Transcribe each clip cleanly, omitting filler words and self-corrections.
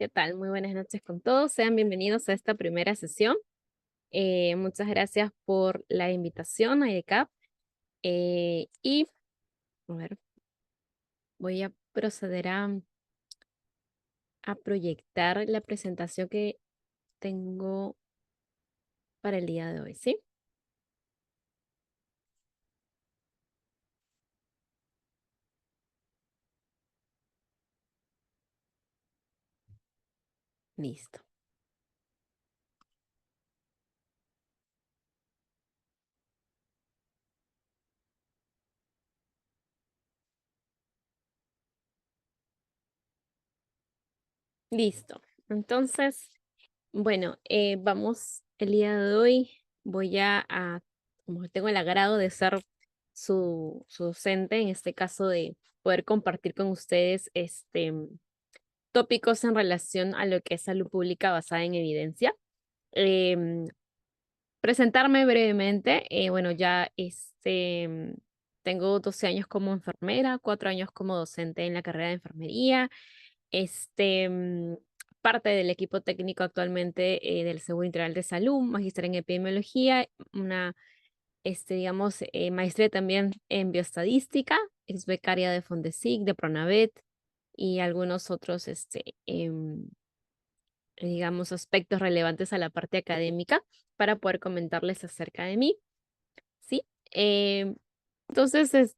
¿Qué tal? Muy buenas noches con todos. Sean bienvenidos a esta primera sesión. Muchas gracias por la invitación a IDECAP. Y a ver, voy a proceder a proyectar la presentación que tengo para el día de hoy, ¿sí? Listo. Listo. Entonces, bueno, vamos el día de hoy. Voy como tengo el agrado de ser su docente, en este caso de poder compartir con ustedes tópicos en relación a lo que es salud pública basada en evidencia. Em, Presentarme brevemente, bueno, ya tengo 12 años como enfermera, 4 años como docente en la carrera de enfermería, este, mm, parte del equipo técnico actualmente del Seguro Integral de Salud, magíster en epidemiología, una, digamos, maestría también en bioestadística, ex becaria de Fondesic, de Pronavet y algunos otros, digamos, aspectos relevantes a la parte académica para poder comentarles acerca de mí, ¿sí? Em, entonces,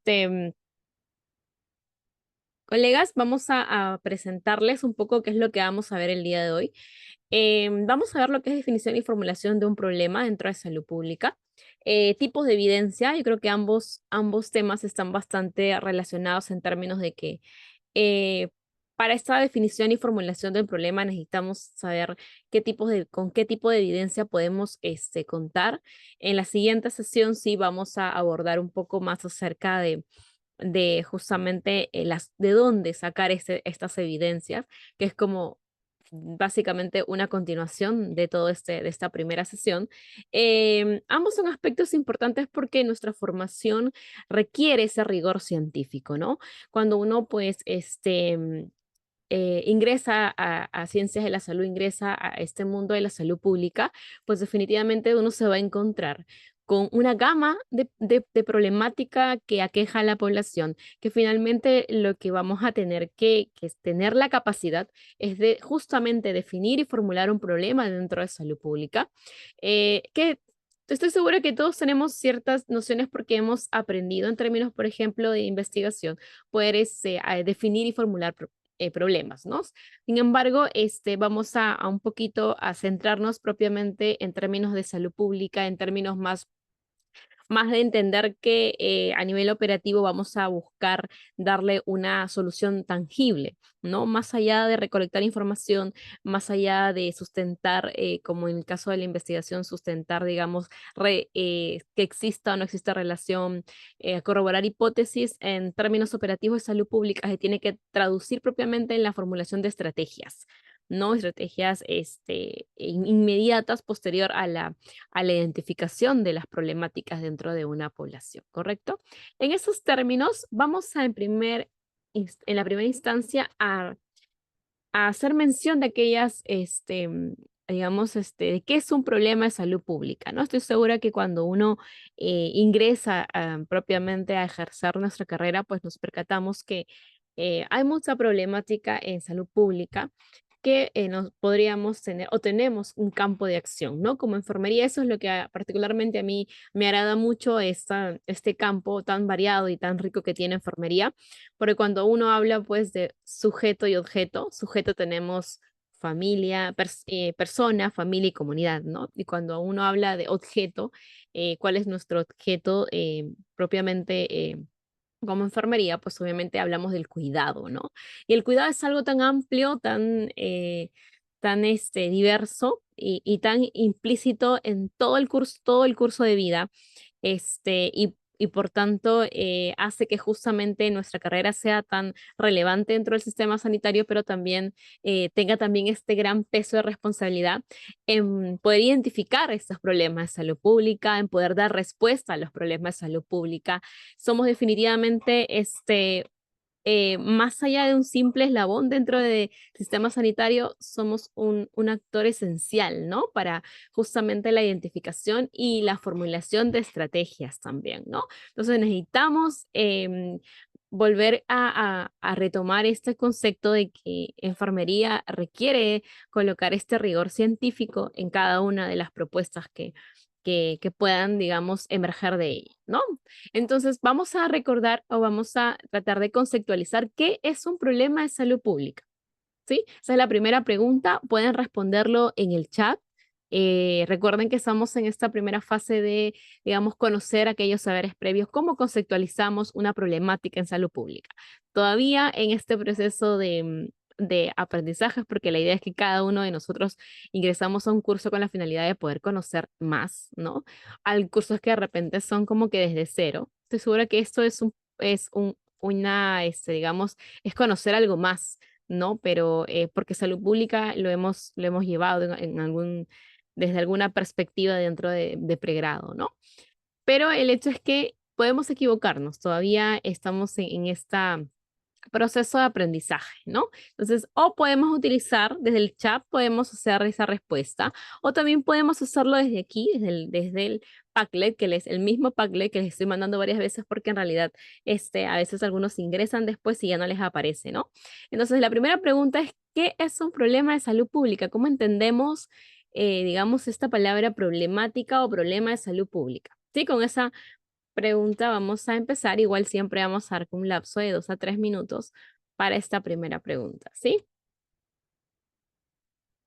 colegas, vamos a presentarles un poco qué es lo que vamos a ver el día de hoy. Vamos a ver lo que es definición y formulación de un problema dentro de salud pública. Tipos de evidencia, yo creo que ambos temas están bastante relacionados en términos de que eh, para esta definición y formulación del problema necesitamos saber con qué tipo de evidencia podemos contar. En la siguiente sesión sí vamos a abordar un poco más acerca de justamente de dónde sacar estas evidencias, que es como básicamente una continuación de de esta primera sesión. Ambos son aspectos importantes porque nuestra formación requiere ese rigor científico, ¿no? Cuando uno, pues, ingresa a ciencias de la salud, ingresa a este mundo de la salud pública, pues definitivamente uno se va a encontrar con una gama de problemática que aqueja a la población, que finalmente lo que vamos a tener que es tener la capacidad es de justamente definir y formular un problema dentro de salud pública, que estoy segura que todos tenemos ciertas nociones porque hemos aprendido en términos, por ejemplo, de investigación, poder a definir y formular problemas, ¿no? Sin embargo, vamos a un poquito a centrarnos propiamente en términos de salud pública, en términos más de entender que a nivel operativo vamos a buscar darle una solución tangible, ¿no? Más allá de recolectar información, más allá de sustentar, como en el caso de la investigación, sustentar, digamos, que exista o no exista relación, corroborar hipótesis en términos operativos de salud pública se tiene que traducir propiamente en la formulación de estrategias. ¿No? Estrategias inmediatas posterior a la identificación de las problemáticas dentro de una población, ¿correcto? En esos términos, vamos en la primera instancia a hacer mención de aquellas, digamos, de qué es un problema de salud pública, ¿no? Estoy segura que cuando uno ingresa propiamente a ejercer nuestra carrera, pues nos percatamos que hay mucha problemática en salud pública que nos podríamos tener o tenemos un campo de acción, ¿no? Como enfermería, eso es lo que particularmente a mí me agrada mucho, este campo tan variado y tan rico que tiene enfermería, porque cuando uno habla pues de sujeto y objeto, sujeto tenemos familia, persona, familia y comunidad, ¿no? Y cuando uno habla de objeto, ¿cuál es nuestro objeto propiamente? Como enfermería, pues obviamente hablamos del cuidado, ¿no? Y el cuidado es algo tan amplio, tan diverso y tan implícito en todo el curso de vida, y por tanto hace que justamente nuestra carrera sea tan relevante dentro del sistema sanitario, pero también tenga también este gran peso de responsabilidad en poder identificar estos problemas de salud pública, en poder dar respuesta a los problemas de salud pública. Somos definitivamente más allá de un simple eslabón dentro del sistema sanitario, somos un actor esencial, ¿no? Para justamente la identificación y la formulación de estrategias también, ¿no? Entonces necesitamos volver a retomar este concepto de que enfermería requiere colocar este rigor científico en cada una de las propuestas que puedan, digamos, emerger de ella, ¿no? Entonces, vamos a recordar o vamos a tratar de conceptualizar qué es un problema de salud pública. ¿Sí? Esa es la primera pregunta. Pueden responderlo en el chat. Recuerden que estamos en esta primera fase de, digamos, conocer aquellos saberes previos, cómo conceptualizamos una problemática en salud pública. Todavía en este proceso de aprendizajes, porque la idea es que cada uno de nosotros ingresamos a un curso con la finalidad de poder conocer más, ¿no? Hay cursos que de repente son como que desde cero. Estoy segura que esto digamos, es conocer algo más, ¿no? Pero porque salud pública lo hemos llevado desde alguna perspectiva dentro de pregrado, ¿no? Pero el hecho es que podemos equivocarnos, todavía estamos en este proceso de aprendizaje, ¿no? Entonces, o podemos utilizar desde el chat, podemos hacer esa respuesta, o también podemos hacerlo desde aquí, desde el Padlet, que es el mismo Padlet que les estoy mandando varias veces, porque en realidad a veces algunos ingresan después y ya no les aparece, ¿no? Entonces, la primera pregunta es, ¿qué es un problema de salud pública? ¿Cómo entendemos, digamos, esta palabra problemática o problema de salud pública? Sí, con esa pregunta vamos a empezar. Igual siempre vamos a dar un lapso de 2 a 3 minutos para esta primera pregunta, ¿sí?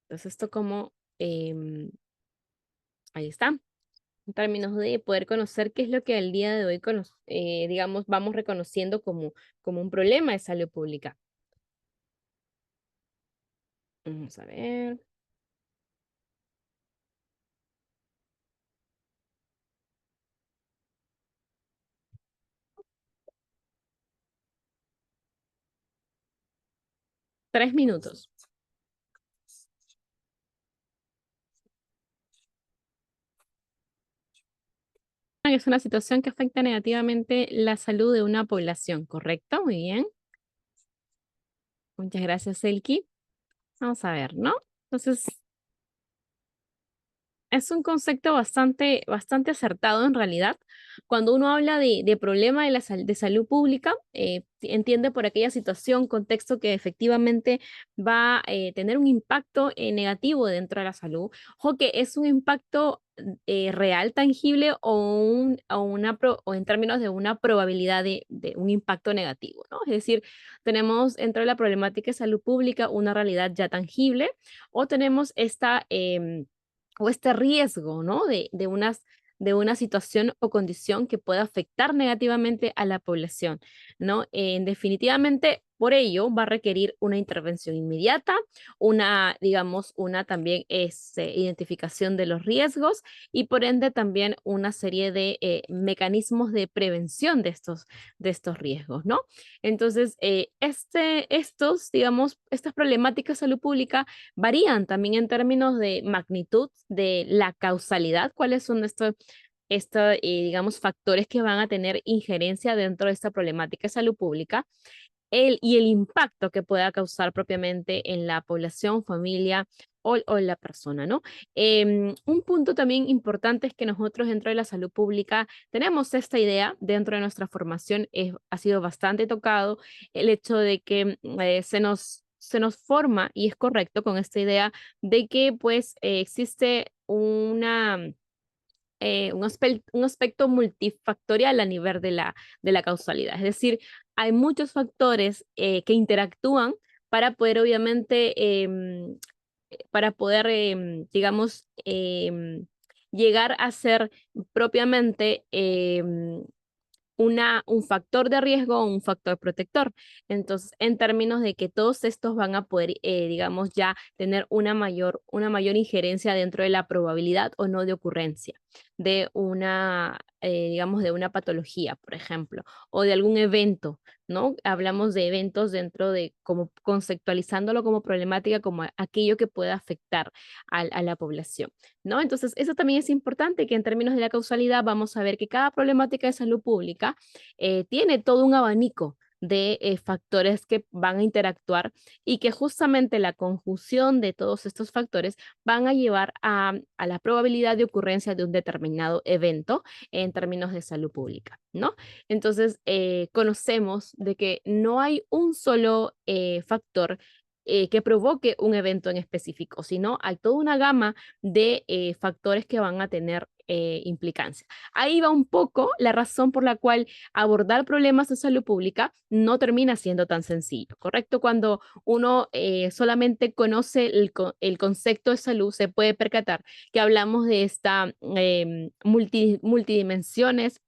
Entonces esto como, ahí está, en términos de poder conocer qué es lo que al día de hoy, digamos, vamos reconociendo como un problema de salud pública. Vamos a ver. 3 minutos. Es una situación que afecta negativamente la salud de una población, ¿correcto? Muy bien. Muchas gracias, Elki. Vamos a ver, ¿no? Entonces, es un concepto bastante acertado en realidad. Cuando uno habla de problema de salud pública, entiende por aquella situación, contexto que efectivamente va a tener un impacto negativo dentro de la salud, o que es un impacto real, tangible o en términos de una probabilidad de un impacto negativo, ¿no? Es decir, tenemos dentro de la problemática de salud pública una realidad ya tangible o tenemos o este riesgo, ¿no? De una situación o condición que pueda afectar negativamente a la población, ¿no? Definitivamente, por ello, va a requerir una intervención inmediata, digamos, una también identificación de los riesgos y por ende también una serie de mecanismos de prevención de estos riesgos, ¿no? Entonces, digamos, estas problemáticas de salud pública varían también en términos de magnitud, de la causalidad, cuáles son digamos, factores que van a tener injerencia dentro de esta problemática de salud pública y el impacto que pueda causar propiamente en la población, familia o en la persona, ¿no? Un punto también importante es que nosotros dentro de la salud pública tenemos esta idea dentro de nuestra formación, ha sido bastante tocado el hecho de que se nos forma, y es correcto con esta idea, de que pues existe un aspecto multifactorial a nivel de la causalidad. Es decir, hay muchos factores que interactúan para poder, obviamente, para poder, digamos, llegar a ser propiamente un factor de riesgo o un factor protector. Entonces, en términos de que todos estos van a poder, digamos, ya tener una mayor injerencia dentro de la probabilidad o no de ocurrencia de digamos, de una patología, por ejemplo, o de algún evento, ¿no? Hablamos de eventos dentro de, como conceptualizándolo como problemática, como aquello que pueda afectar a la población, ¿no? Entonces, eso también es importante que en términos de la causalidad vamos a ver que cada problemática de salud pública tiene todo un abanico, de factores que van a interactuar y que justamente la conjunción de todos estos factores van a llevar a la probabilidad de ocurrencia de un determinado evento en términos de salud pública, ¿no? Entonces, conocemos de que no hay un solo factor que provoque un evento en específico, sino hay toda una gama de factores que van a tener implicancia. Ahí va un poco la razón por la cual abordar problemas de salud pública no termina siendo tan sencillo, ¿correcto? Cuando uno solamente conoce el concepto de salud, se puede percatar que hablamos de esta multidimensiones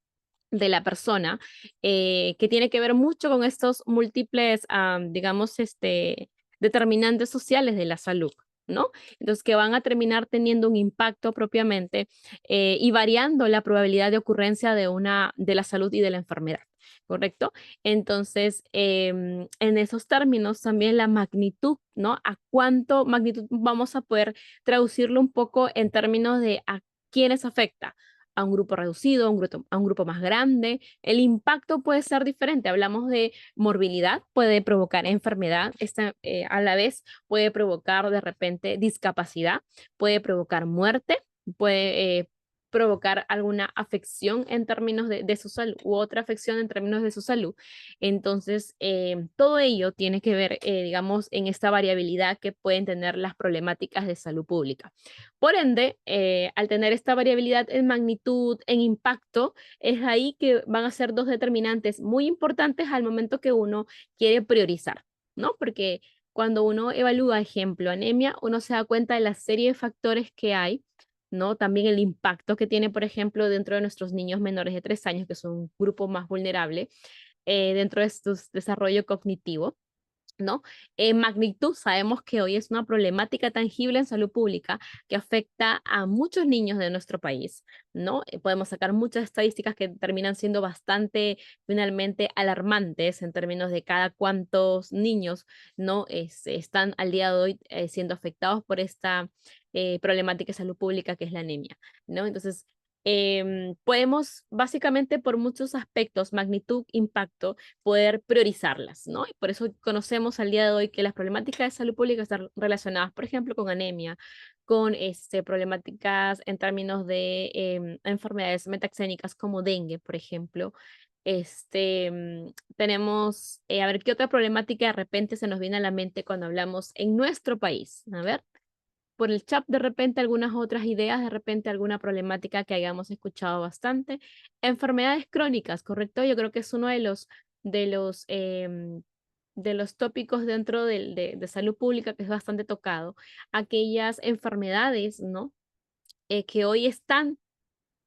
de la persona, que tiene que ver mucho con estos múltiples, digamos, determinantes sociales de la salud, ¿no? Entonces, que van a terminar teniendo un impacto propiamente y variando la probabilidad de ocurrencia de la salud y de la enfermedad, ¿correcto? Entonces, en esos términos, también la magnitud, ¿no? ¿A cuánto magnitud vamos a poder traducirlo un poco en términos de a quiénes afecta? A un grupo reducido, a un grupo más grande. El impacto puede ser diferente. Hablamos de morbilidad, puede provocar enfermedad, a la vez puede provocar de repente discapacidad, puede provocar muerte, puede provocar alguna afección en términos de su salud u otra afección en términos de su salud. Entonces, todo ello tiene que ver, digamos, en esta variabilidad que pueden tener las problemáticas de salud pública. Por ende, al tener esta variabilidad en magnitud, en impacto, es ahí que van a ser dos determinantes muy importantes al momento que uno quiere priorizar, ¿no? Porque cuando uno evalúa, ejemplo, anemia, uno se da cuenta de la serie de factores que hay, ¿no? También el impacto que tiene, por ejemplo, dentro de nuestros niños menores de 3 años, que son un grupo más vulnerable, dentro de su desarrollo cognitivo, ¿no? En magnitud, sabemos que hoy es una problemática tangible en salud pública que afecta a muchos niños de nuestro país, ¿no? Podemos sacar muchas estadísticas que terminan siendo bastante, finalmente, alarmantes en términos de cada cuántos niños, ¿no? Están al día de hoy siendo afectados por esta problemática de salud pública que es la anemia, ¿no? Entonces, podemos básicamente por muchos aspectos, magnitud, impacto, poder priorizarlas, ¿no? Y por eso conocemos al día de hoy que las problemáticas de salud pública están relacionadas, por ejemplo, con anemia, con problemáticas en términos de enfermedades metaxénicas como dengue, por ejemplo. Tenemos, a ver, ¿qué otra problemática de repente se nos viene a la mente cuando hablamos en nuestro país? A ver, por el chat de repente algunas otras ideas, de repente alguna problemática que hayamos escuchado bastante. Enfermedades crónicas, ¿correcto? Yo creo que es uno de los, em, de los tópicos dentro de salud pública que es bastante tocado. Aquellas enfermedades, ¿no? Que hoy están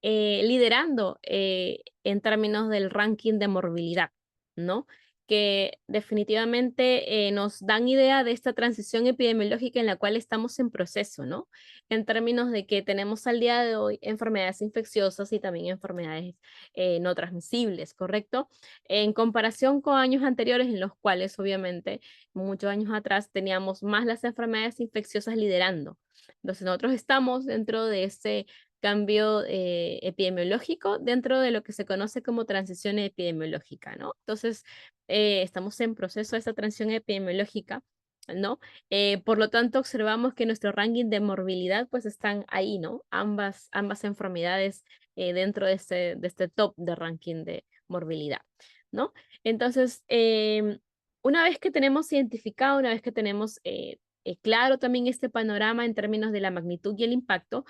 liderando en términos del ranking de morbilidad, ¿no? Que definitivamente nos dan idea de esta transición epidemiológica en la cual estamos en proceso, ¿no? En términos de que tenemos al día de hoy enfermedades infecciosas y también enfermedades no transmisibles, ¿correcto? En comparación con años anteriores en los cuales, obviamente, muchos años atrás teníamos más las enfermedades infecciosas liderando. Entonces, nosotros estamos dentro de ese cambio epidemiológico dentro de lo que se conoce como transición epidemiológica, ¿no? Entonces, estamos en proceso de esa transición epidemiológica, ¿no? Por lo tanto, observamos que nuestro ranking de morbilidad, pues están ahí, ¿no? Ambas enfermedades dentro de este top de ranking de morbilidad, ¿no? Entonces, una vez que tenemos identificado, una vez que tenemos claro también este panorama en términos de la magnitud y el impacto,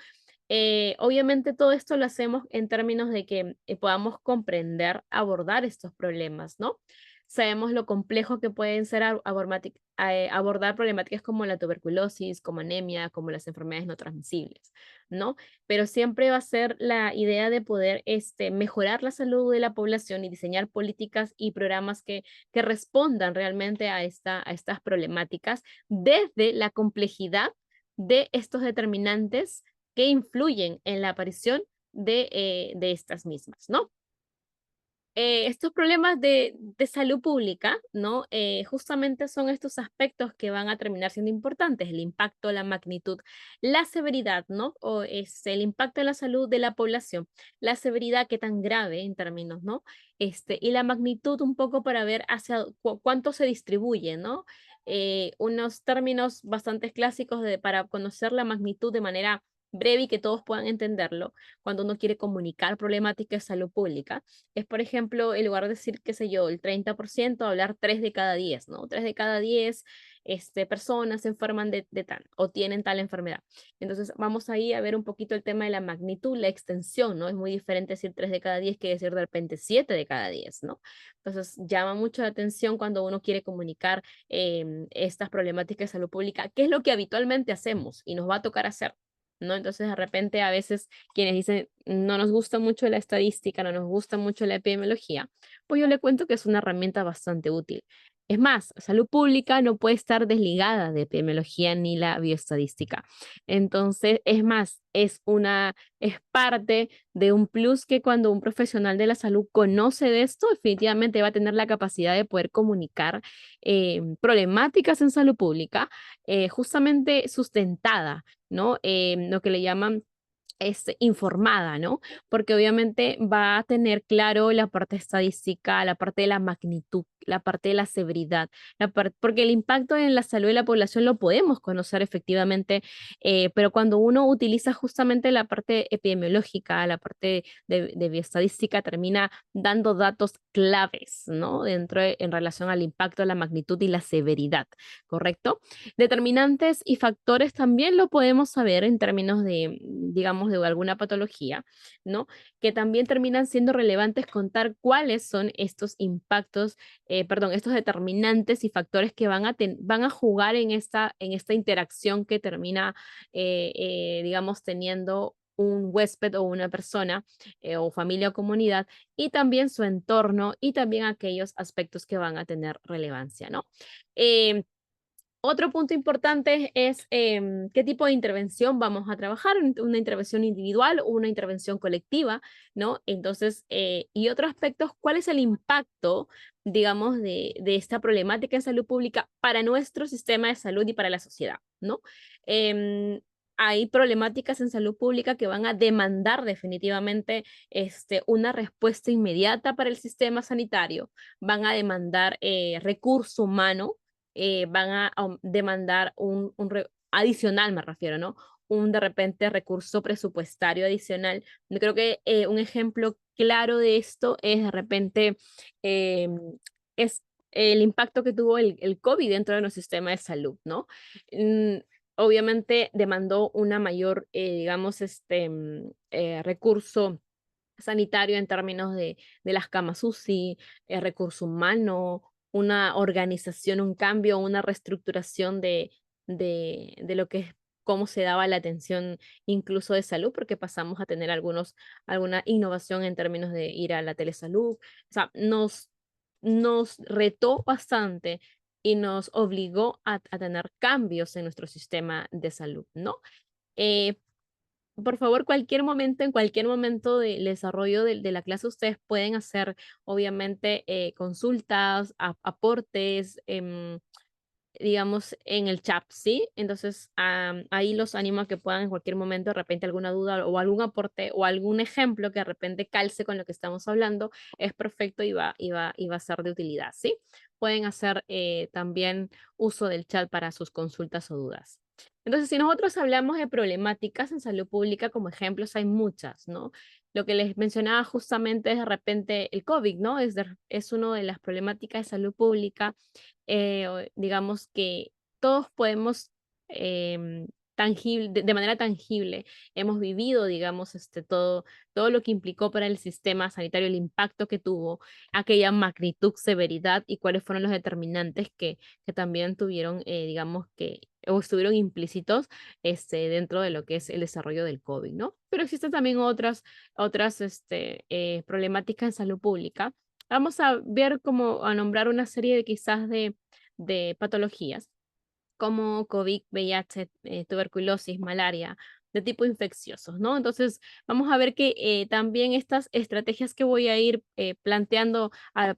obviamente todo esto lo hacemos en términos de que podamos comprender, abordar estos problemas, ¿no? Sabemos lo complejo que pueden ser abordar problemáticas como la tuberculosis, como anemia, como las enfermedades no transmisibles, ¿no? Pero siempre va a ser la idea de poder mejorar la salud de la población y diseñar políticas y programas que respondan realmente a estas problemáticas desde la complejidad de estos determinantes que influyen en la aparición de estas mismas, ¿no? Estos problemas de salud pública, ¿no? Justamente son estos aspectos que van a terminar siendo importantes, el impacto, la magnitud, la severidad, ¿no? O es el impacto en la salud de la población, la severidad, qué tan grave en términos, ¿no? Y la magnitud un poco para ver hacia cuánto se distribuye, ¿no? Unos términos bastante clásicos para conocer la magnitud de manera breve y que todos puedan entenderlo cuando uno quiere comunicar problemáticas de salud pública es, por ejemplo, en lugar de decir, qué sé yo, el 30%, hablar 3 de cada 10, ¿no? 3 de cada 10 personas se enferman de tal o tienen tal enfermedad. Entonces, vamos ahí a ver un poquito el tema de la magnitud, la extensión, ¿no? Es muy diferente decir 3 de cada 10 que decir de repente 7 de cada 10, ¿no? Entonces, llama mucho la atención cuando uno quiere comunicar estas problemáticas de salud pública, qué es lo que habitualmente hacemos y nos va a tocar hacer, ¿no? Entonces, de repente, a veces quienes dicen, no nos gusta mucho la estadística, no nos gusta mucho la epidemiología, pues yo le cuento que es una herramienta bastante útil. Es más, salud pública no puede estar desligada de epidemiología ni la bioestadística. Entonces, es más, es parte de un plus que cuando un profesional de la salud conoce de esto, definitivamente va a tener la capacidad de poder comunicar problemáticas en salud pública justamente sustentada, ¿no? Lo que le llaman informada, ¿no? Porque obviamente va a tener claro la parte estadística, la parte de la magnitud, la parte de la severidad, porque el impacto en la salud de la población lo podemos conocer efectivamente, pero cuando uno utiliza justamente la parte epidemiológica, la parte de bioestadística, termina dando datos claves, ¿no? En relación al impacto, la magnitud y la severidad, ¿correcto? Determinantes y factores también lo podemos saber en términos de, digamos, de alguna patología, ¿no? Que también terminan siendo relevantes contar cuáles son estos impactos, perdón, estos determinantes y factores que van a jugar en esta interacción que termina, digamos, teniendo un huésped o una persona o familia o comunidad y también su entorno y también aquellos aspectos que van a tener relevancia, ¿no? Em, Otro punto importante es qué tipo de intervención vamos a trabajar, una intervención individual o una intervención colectiva, ¿no? Entonces, y otro aspecto, ¿cuál es el impacto, digamos, de esta problemática en salud pública para nuestro sistema de salud y para la sociedad, ¿no? Em, Hay problemáticas en salud pública que van a demandar definitivamente una respuesta inmediata para el sistema sanitario, van a demandar recurso humano, van a demandar adicional, me refiero, ¿no? Un de repente recurso presupuestario adicional. Yo creo que un ejemplo claro de esto es de repente eh, es el impacto que tuvo el COVID dentro de nuestro sistema de salud, ¿no? Mm, Obviamente demandó una mayor, digamos, recurso sanitario en términos de las camas UCI, recurso humano, una organización, un cambio, una reestructuración de lo que es cómo se daba la atención incluso de salud, porque pasamos a tener alguna innovación en términos de ir a la telesalud. O sea, nos retó bastante y nos obligó a tener cambios en nuestro sistema de salud, ¿no? Eh, por favor, en cualquier momento del desarrollo de la clase, ustedes pueden hacer, obviamente, consultas, aportes, digamos, en el chat, ¿sí? Entonces, ahí los animo a que puedan en cualquier momento, de repente, alguna duda o algún aporte o algún ejemplo que de repente calce con lo que estamos hablando, es perfecto y va a ser de utilidad, ¿sí? Pueden hacer también uso del chat para sus consultas o dudas. Entonces, si nosotros hablamos de problemáticas en salud pública, como ejemplos, hay muchas, ¿no? Lo que les mencionaba justamente es de repente el COVID, ¿no? Es una de las problemáticas de salud pública digamos que todos podemos de manera tangible, hemos vivido, digamos, todo lo que implicó para el sistema sanitario, el impacto que tuvo, aquella magnitud, severidad y cuáles fueron los determinantes que también tuvieron, digamos, o estuvieron implícitos dentro de lo que es el desarrollo del COVID, ¿no? Pero existen también otras problemáticas en salud pública. Vamos a ver como a nombrar una serie de quizás de patologías como COVID, VIH, tuberculosis, malaria, de tipo infecciosos, ¿no? Entonces, vamos a ver que también estas estrategias que voy a ir planteando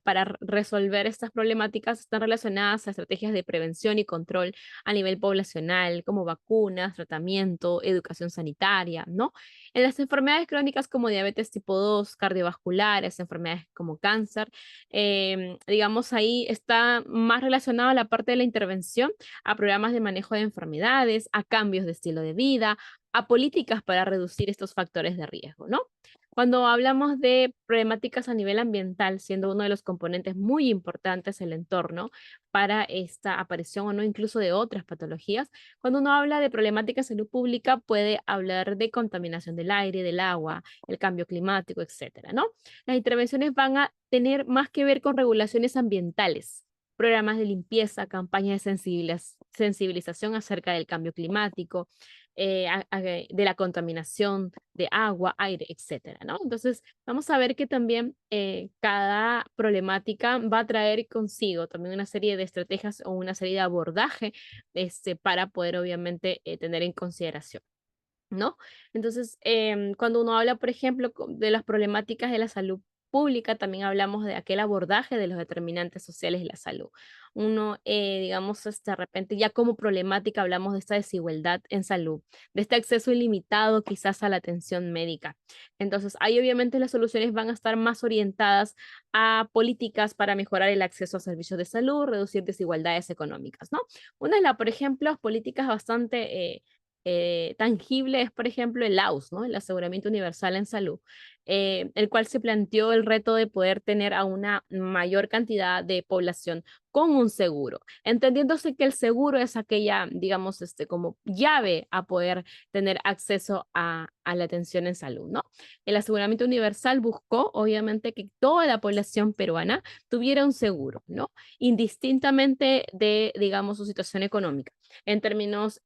para resolver estas problemáticas están relacionadas a estrategias de prevención y control a nivel poblacional, como vacunas, tratamiento, educación sanitaria, ¿no? En las enfermedades crónicas como diabetes tipo 2, cardiovasculares, enfermedades como cáncer, digamos ahí está más relacionado a la parte de la intervención, a programas de manejo de enfermedades, a cambios de estilo de vida, a políticas para reducir estos factores de riesgo, ¿no? Cuando hablamos de problemáticas a nivel ambiental, siendo uno de los componentes muy importantes el entorno para esta aparición o no incluso de otras patologías, cuando uno habla de problemáticas de salud pública puede hablar de contaminación del aire, del agua, el cambio climático, etcétera, ¿no? Las intervenciones van a tener más que ver con regulaciones ambientales, programas de limpieza, campañas de sensibilización acerca del cambio climático, de la contaminación de agua, aire, etcétera, ¿no? Entonces, vamos a ver que también cada problemática va a traer consigo también una serie de estrategias o una serie de abordaje para poder obviamente tener en consideración. ¿No? Entonces, cuando uno habla, por ejemplo, de las problemáticas de la salud pública, también hablamos de aquel abordaje de los determinantes sociales de la salud. Uno, digamos, de repente ya como problemática hablamos de esta desigualdad en salud, de este acceso ilimitado quizás a la atención médica. Entonces, ahí obviamente las soluciones van a estar más orientadas a políticas para mejorar el acceso a servicios de salud, reducir desigualdades económicas, ¿no? Una es la, por ejemplo, políticas bastante tangible es, por ejemplo, el AUS, ¿no? El Aseguramiento Universal en Salud, el cual se planteó el reto de poder tener a una mayor cantidad de población con un seguro, entendiéndose que el seguro es aquella, digamos, como llave a poder tener acceso a la atención en salud, ¿no? El Aseguramiento Universal buscó, obviamente, que toda la población peruana tuviera un seguro, ¿no? Indistintamente de, digamos, su situación económica. En términos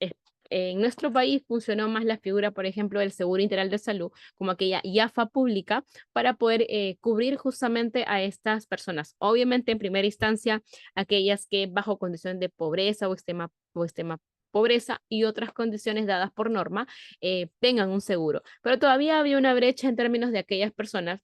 en nuestro país funcionó más la figura, por ejemplo, del Seguro Integral de Salud, como aquella IAFA pública, para poder cubrir justamente a estas personas. Obviamente, en primera instancia, aquellas que bajo condición de pobreza o extrema pobreza y otras condiciones dadas por norma tengan un seguro. Pero todavía había una brecha en términos de aquellas personas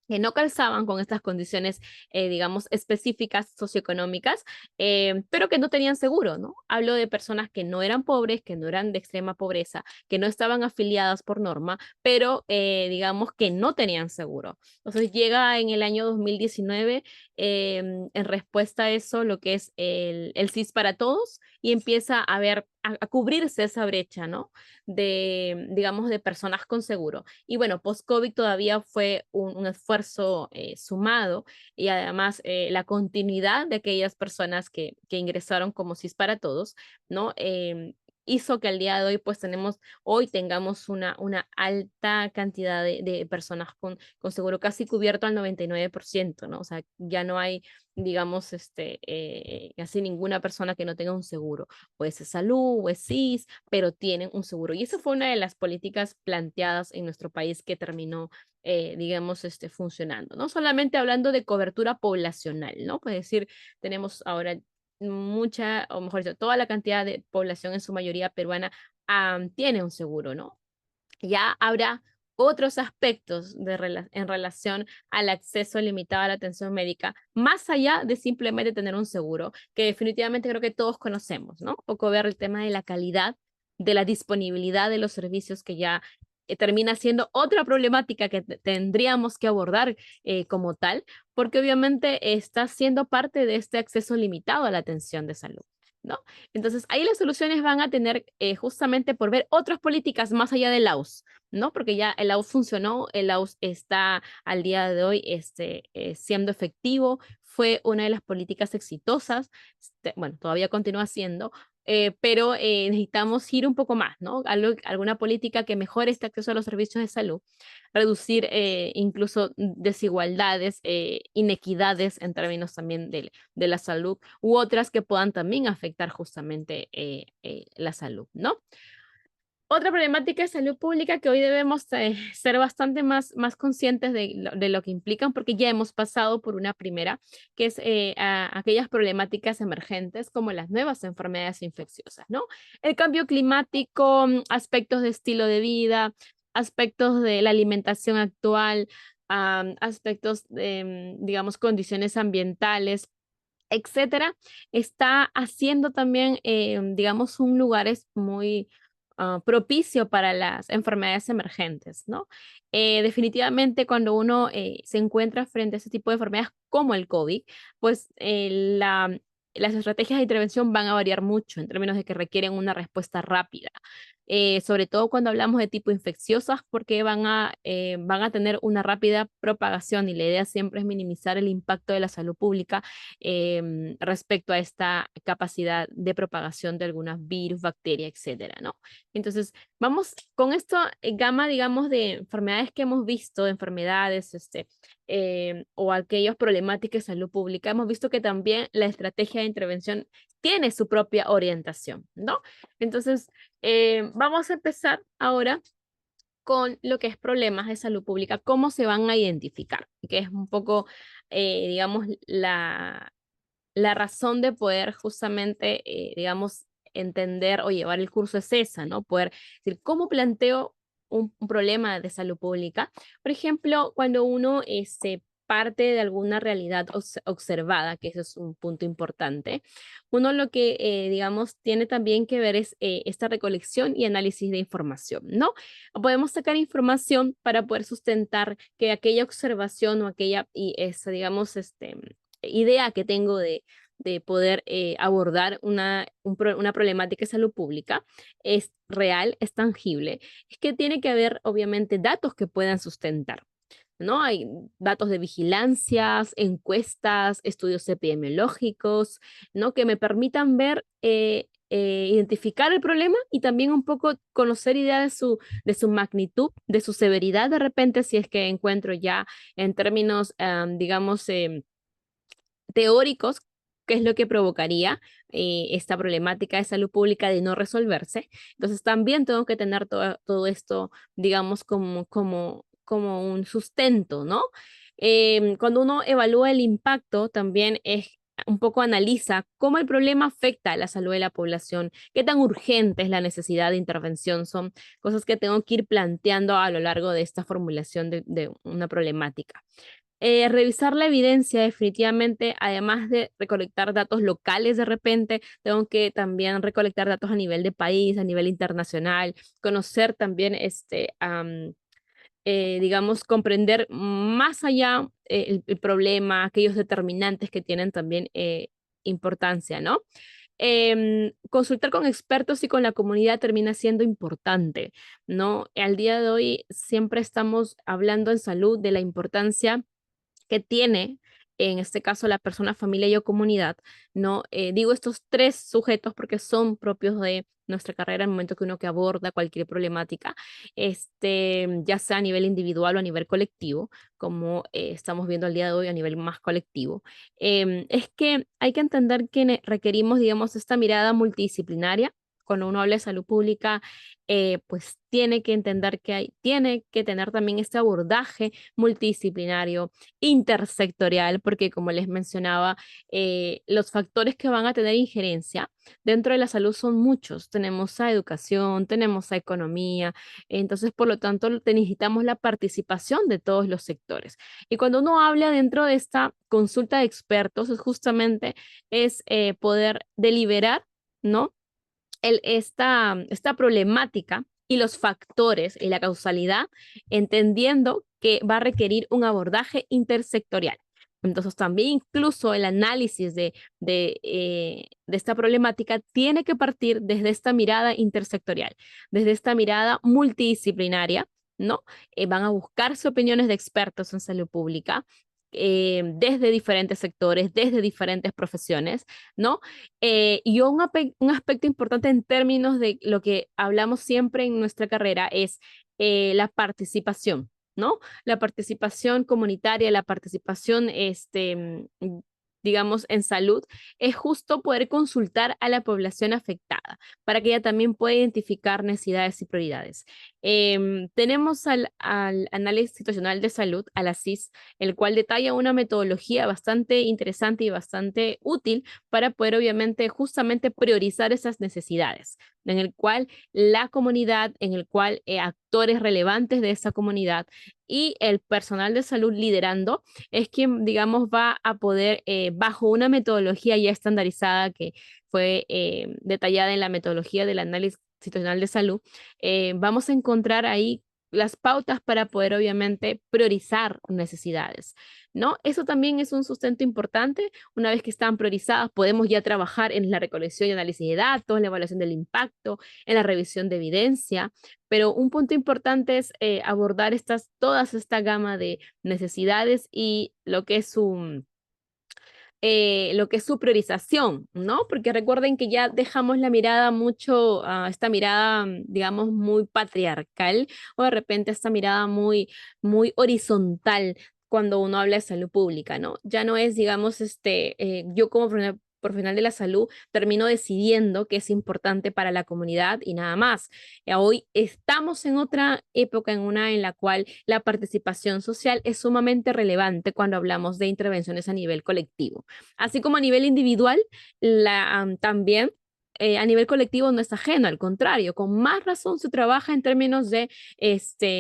que no calzaban con estas condiciones, digamos, específicas socioeconómicas, pero que no tenían seguro, ¿no? Hablo de personas que no eran pobres, que no eran de extrema pobreza, que no estaban afiliadas por norma, pero digamos que no tenían seguro. Entonces llega en el año 2019, en respuesta a eso, lo que es el SIS para todos y empieza a ver, a cubrirse esa brecha, ¿no? De, digamos, de personas con seguro. Y bueno, post-COVID todavía fue un esfuerzo sumado y además la continuidad de aquellas personas que ingresaron como CIS para todos, ¿no? Hizo que al día de hoy pues hoy tengamos una alta cantidad de personas con seguro casi cubierto al 99%, ¿no? O sea, ya no hay, digamos, casi ninguna persona que no tenga un seguro, o es salud, o es CIS, pero tienen un seguro. Y esa fue una de las políticas planteadas en nuestro país que terminó, digamos, funcionando. No solamente hablando de cobertura poblacional, ¿no? Es decir, tenemos ahora mucha, o mejor dicho, toda la cantidad de población, en su mayoría peruana, tiene un seguro, ¿no? Ya habrá otros aspectos en relación al acceso limitado a la atención médica, más allá de simplemente tener un seguro, que definitivamente creo que todos conocemos, ¿no? Un poco ver el tema de la calidad, de la disponibilidad de los servicios que ya termina siendo otra problemática que tendríamos que abordar como tal, porque obviamente está siendo parte de este acceso limitado a la atención de salud. ¿No? Entonces, ahí las soluciones van a tener justamente por ver otras políticas más allá del AUS, ¿no? Porque ya el AUS funcionó, el AUS está al día de hoy siendo efectivo, fue una de las políticas exitosas, bueno, todavía continúa siendo, pero necesitamos ir un poco más, ¿no? Alguna política que mejore este acceso a los servicios de salud, reducir incluso desigualdades, inequidades en términos también de la salud, u otras que puedan también afectar justamente la salud, ¿no? Otra problemática de salud pública que hoy debemos ser bastante más conscientes de lo que implican, porque ya hemos pasado por una primera, que es aquellas problemáticas emergentes como las nuevas enfermedades infecciosas, ¿no? El cambio climático, aspectos de estilo de vida, aspectos de la alimentación actual, aspectos de, digamos, condiciones ambientales, etcétera, está haciendo también, digamos, un lugar es muy propicio para las enfermedades emergentes, ¿no? Definitivamente cuando uno se encuentra frente a ese tipo de enfermedades como el COVID, pues las estrategias de intervención van a variar mucho en términos de que requieren una respuesta rápida. Sobre todo cuando hablamos de tipo infecciosas, porque van a tener una rápida propagación y la idea siempre es minimizar el impacto de la salud pública respecto a esta capacidad de propagación de algunas virus, bacterias, etcétera, ¿no? Entonces, vamos con esto, gama, digamos, de enfermedades que hemos visto, de enfermedades, o aquellas problemáticas de salud pública, hemos visto que también la estrategia de intervención tiene su propia orientación, ¿no? Entonces, vamos a empezar ahora con lo que es problemas de salud pública, cómo se van a identificar, que es un poco, digamos, la razón de poder justamente, digamos, entender o llevar el curso es esa, ¿no? Poder decir, ¿cómo planteo un problema de salud pública? Por ejemplo, cuando uno se parte de alguna realidad observada, que eso es un punto importante, uno lo que, digamos, tiene también que ver es esta recolección y análisis de información, ¿no? Podemos sacar información para poder sustentar que aquella observación o aquella, y esa, digamos, idea que tengo de poder abordar una problemática de salud pública es real, es tangible, es que tiene que haber obviamente datos que puedan sustentar. ¿No? Hay datos de vigilancias, encuestas, estudios epidemiológicos, ¿no? Que me permitan ver, identificar el problema y también un poco conocer idea de su magnitud, de su severidad de repente, si es que encuentro ya en términos, digamos, teóricos, qué es lo que provocaría esta problemática de salud pública de no resolverse. Entonces también tengo que tener todo esto, digamos, como un sustento, ¿no? Cuando uno evalúa el impacto, también es un poco analiza cómo el problema afecta a la salud de la población, qué tan urgente es la necesidad de intervención, son cosas que tengo que ir planteando a lo largo de esta formulación de una problemática. Revisar la evidencia definitivamente, además de recolectar datos locales de repente, tengo que también recolectar datos a nivel de país, a nivel internacional, conocer también, digamos, comprender más allá el problema, aquellos determinantes que tienen también importancia, ¿no? Consultar con expertos y con la comunidad termina siendo importante, ¿no? Al día de hoy siempre estamos hablando en salud de la importancia que tiene, en este caso, la persona, familia y o comunidad, ¿no? Digo estos tres sujetos porque son propios de nuestra carrera en el momento que uno que aborda cualquier problemática, ya sea a nivel individual o a nivel colectivo, como estamos viendo al día de hoy a nivel más colectivo. Es que hay que entender que requerimos, digamos, esta mirada multidisciplinaria. Cuando uno habla de salud pública, pues tiene que entender que tiene que tener también este abordaje multidisciplinario, intersectorial, porque como les mencionaba, los factores que van a tener injerencia dentro de la salud son muchos. Tenemos a educación, tenemos a economía, entonces por lo tanto necesitamos la participación de todos los sectores. Y cuando uno habla dentro de esta consulta de expertos, es justamente poder deliberar, ¿no? Esta problemática y los factores y la causalidad, entendiendo que va a requerir un abordaje intersectorial. Entonces, también incluso el análisis de esta problemática tiene que partir desde esta mirada intersectorial, desde esta mirada multidisciplinaria, ¿no? Van a buscarse opiniones de expertos en salud pública, desde diferentes sectores, desde diferentes profesiones, ¿no? Y un aspecto importante en términos de lo que hablamos siempre en nuestra carrera es la participación, ¿no? La participación comunitaria, la participación, digamos, en salud, es justo poder consultar a la población afectada para que ella también pueda identificar necesidades y prioridades. Tenemos al análisis situacional de salud, a la CIS, el cual detalla una metodología bastante interesante y bastante útil para poder obviamente justamente priorizar esas necesidades, en el cual la comunidad, en el cual actores relevantes de esa comunidad y el personal de salud liderando es quien, digamos, va a poder, bajo una metodología ya estandarizada que fue detallada en la metodología del análisis situacional de salud, vamos a encontrar ahí las pautas para poder obviamente priorizar necesidades, ¿no? Eso también es un sustento importante. Una vez que están priorizadas, podemos ya trabajar en la recolección y análisis de datos, la evaluación del impacto, en la revisión de evidencia, pero un punto importante es abordar toda esta gama de necesidades y lo que es su priorización, ¿no? Porque recuerden que ya dejamos la mirada mucho, esta mirada, digamos, muy patriarcal o de repente esta mirada muy horizontal cuando uno habla de salud pública, ¿no? Ya no es, digamos, yo como profesional de la salud termino decidiendo qué es importante para la comunidad y nada más. Hoy estamos en otra época, en una en la cual la participación social es sumamente relevante cuando hablamos de intervenciones a nivel colectivo. Así como a nivel individual, también a nivel colectivo no es ajeno, al contrario, con más razón se trabaja en términos de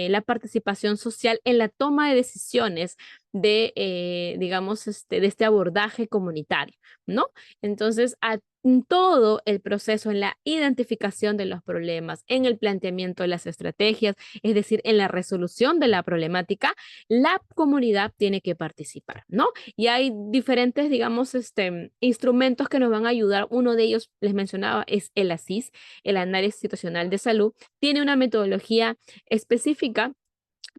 la participación social en la toma de decisiones digamos, de este abordaje comunitario, ¿no? Entonces, en todo el proceso, en la identificación de los problemas, en el planteamiento de las estrategias, es decir, en la resolución de la problemática, la comunidad tiene que participar, ¿no? Y hay diferentes, digamos, instrumentos que nos van a ayudar. Uno de ellos, les mencionaba, es el ASIS, el Análisis Situacional de Salud. Tiene una metodología específica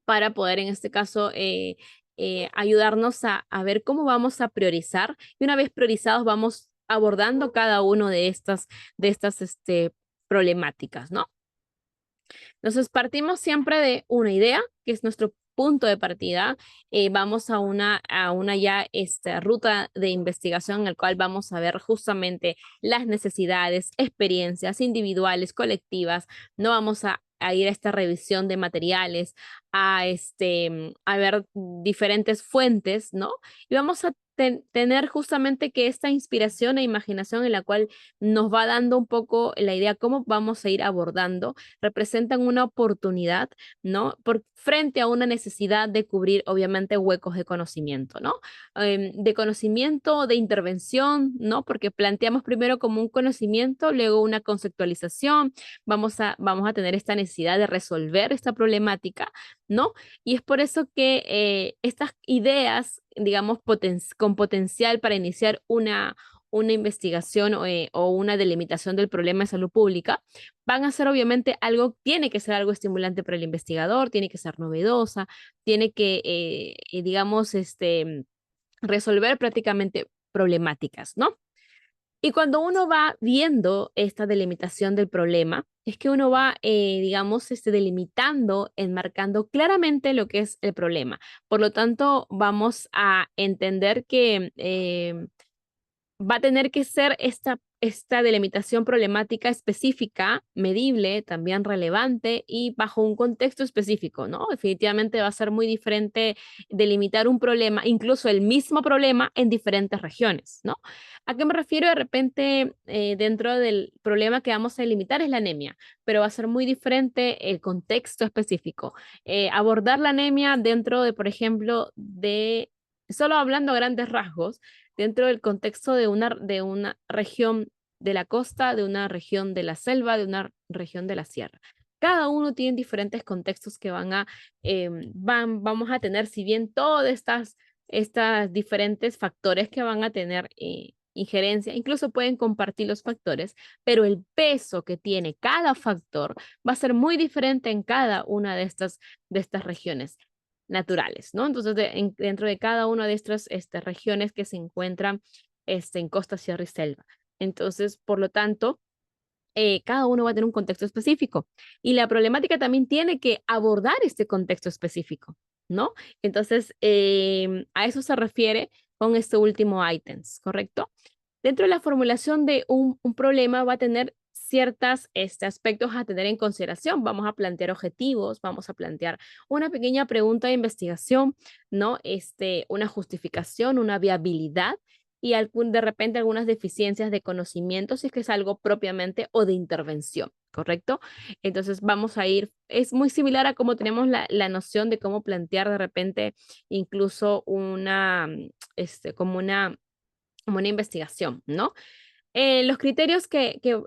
para poder, en este caso, ayudarnos a ver cómo vamos a priorizar. Y una vez priorizados, vamos abordando cada uno de estas problemáticas, ¿no? Entonces, partimos siempre de una idea, que es nuestro punto de partida. Vamos a una ya ruta de investigación en el cual vamos a ver justamente las necesidades, experiencias individuales, colectivas. No vamos a ir a esta revisión de materiales, a ver diferentes fuentes, ¿no? Y vamos a tener justamente que esta inspiración e imaginación en la cual nos va dando un poco la idea cómo vamos a ir abordando representan una oportunidad, ¿no? Frente a una necesidad de cubrir, obviamente, huecos de conocimiento, ¿no? De conocimiento, de intervención, ¿no? Porque planteamos primero como un conocimiento, luego una conceptualización, vamos a tener esta necesidad de resolver esta problemática, ¿no? Y es por eso que estas ideas, digamos, con potencial para iniciar una investigación o una delimitación del problema de salud pública, van a ser obviamente tiene que ser algo estimulante para el investigador, tiene que ser novedosa, tiene que, digamos, resolver prácticamente problemáticas, ¿no? Y cuando uno va viendo esta delimitación del problema, es que uno va, digamos, delimitando, enmarcando claramente lo que es el problema. Por lo tanto, vamos a entender que va a tener que ser esta delimitación problemática específica, medible, también relevante y bajo un contexto específico, ¿no? Definitivamente va a ser muy diferente delimitar un problema, incluso el mismo problema en diferentes regiones, ¿no? ¿A qué me refiero? De repente, dentro del problema que vamos a delimitar es la anemia, pero va a ser muy diferente el contexto específico. Abordar la anemia dentro de, por ejemplo, solo hablando a grandes rasgos, dentro del contexto de una región de la costa, de una región de la selva, de una región de la sierra. Cada uno tiene diferentes contextos que vamos a tener, si bien todas estas diferentes factores que van a tener injerencia, incluso pueden compartir los factores, pero el peso que tiene cada factor va a ser muy diferente en cada una de estas regiones naturales, ¿no? Entonces, dentro de cada una de estas regiones que se encuentran en costa, sierra y selva. Entonces, por lo tanto, cada uno va a tener un contexto específico y la problemática también tiene que abordar este contexto específico. ¿no? Entonces, a eso se refiere con este último items, ¿correcto? Dentro de la formulación de un problema va a tener ciertos aspectos a tener en consideración. Vamos a plantear objetivos, vamos a plantear una pequeña pregunta de investigación, ¿no? Una justificación, una viabilidad y de repente algunas deficiencias de conocimiento, si es que es algo propiamente o de intervención, ¿correcto? Entonces vamos a ir, es muy similar a cómo tenemos la noción de cómo plantear de repente incluso como una investigación, ¿no? Los criterios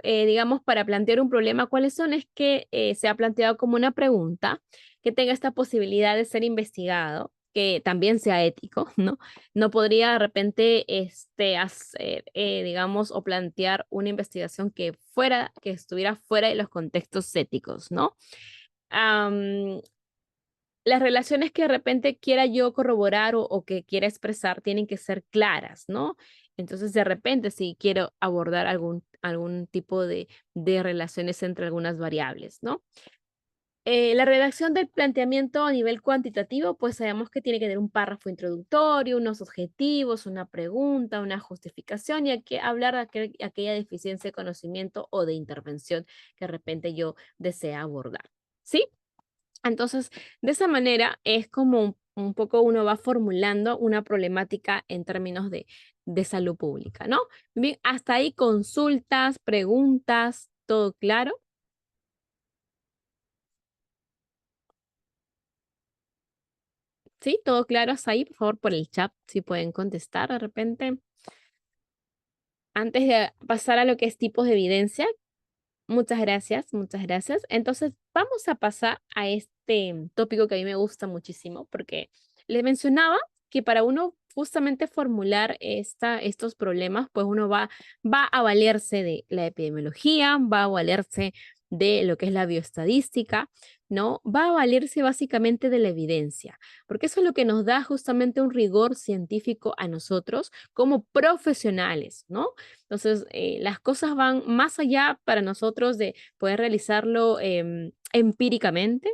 digamos, para plantear un problema, ¿cuáles son? Es que se ha planteado como una pregunta que tenga esta posibilidad de ser investigado, que también sea ético, ¿no? No podría de repente hacer, digamos, o plantear una investigación que estuviera fuera de los contextos éticos, ¿no? Am, las relaciones que de repente quiera yo corroborar o que quiera expresar tienen que ser claras, ¿no? Entonces, de repente, si quiero abordar algún tipo de relaciones entre algunas variables, ¿no? La redacción del planteamiento a nivel cuantitativo, pues sabemos que tiene que tener un párrafo introductorio, unos objetivos, una pregunta, una justificación y hay que hablar de aquella deficiencia de conocimiento o de intervención que de repente yo desea abordar. ¿Sí? Entonces, de esa manera es como un poco uno va formulando una problemática en términos de salud pública, ¿no? Bien, hasta ahí consultas, preguntas, ¿todo claro? ¿Sí? ¿Todo claro hasta ahí? Por favor, por el chat, si pueden contestar de repente. Antes de pasar a lo que es tipos de evidencia, muchas gracias, muchas gracias. Entonces, vamos a pasar a este tópico que a mí me gusta muchísimo, porque les mencionaba que para uno justamente formular estos problemas, pues uno va a valerse de la epidemiología, va a valerse de lo que es la bioestadística, ¿no? Va a valerse básicamente de la evidencia, porque eso es lo que nos da justamente un rigor científico a nosotros como profesionales, ¿no? Entonces, las cosas van más allá para nosotros de poder realizarlo empíricamente,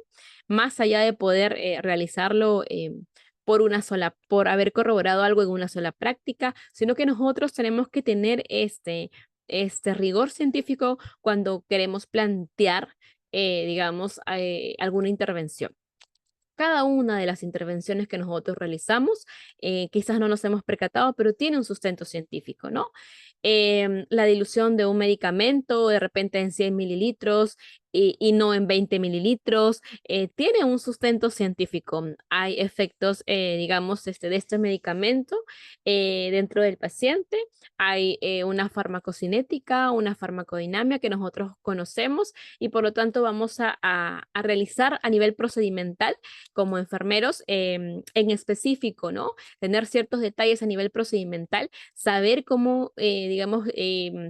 más allá de poder realizarlo por haber corroborado algo en una sola práctica, sino que nosotros tenemos que tener este rigor científico cuando queremos plantear, digamos, alguna intervención. Cada una de las intervenciones que nosotros realizamos, quizás no nos hemos percatado, pero tiene un sustento científico, ¿no? La dilución de un medicamento, de repente en 100 mililitros y no en 20 mililitros, tiene un sustento científico. Hay efectos, digamos, de este medicamento dentro del paciente. Hay una farmacocinética, una farmacodinámica que nosotros conocemos y por lo tanto vamos a realizar a nivel procedimental como enfermeros en específico, ¿no? Tener ciertos detalles a nivel procedimental, saber cómo, digamos,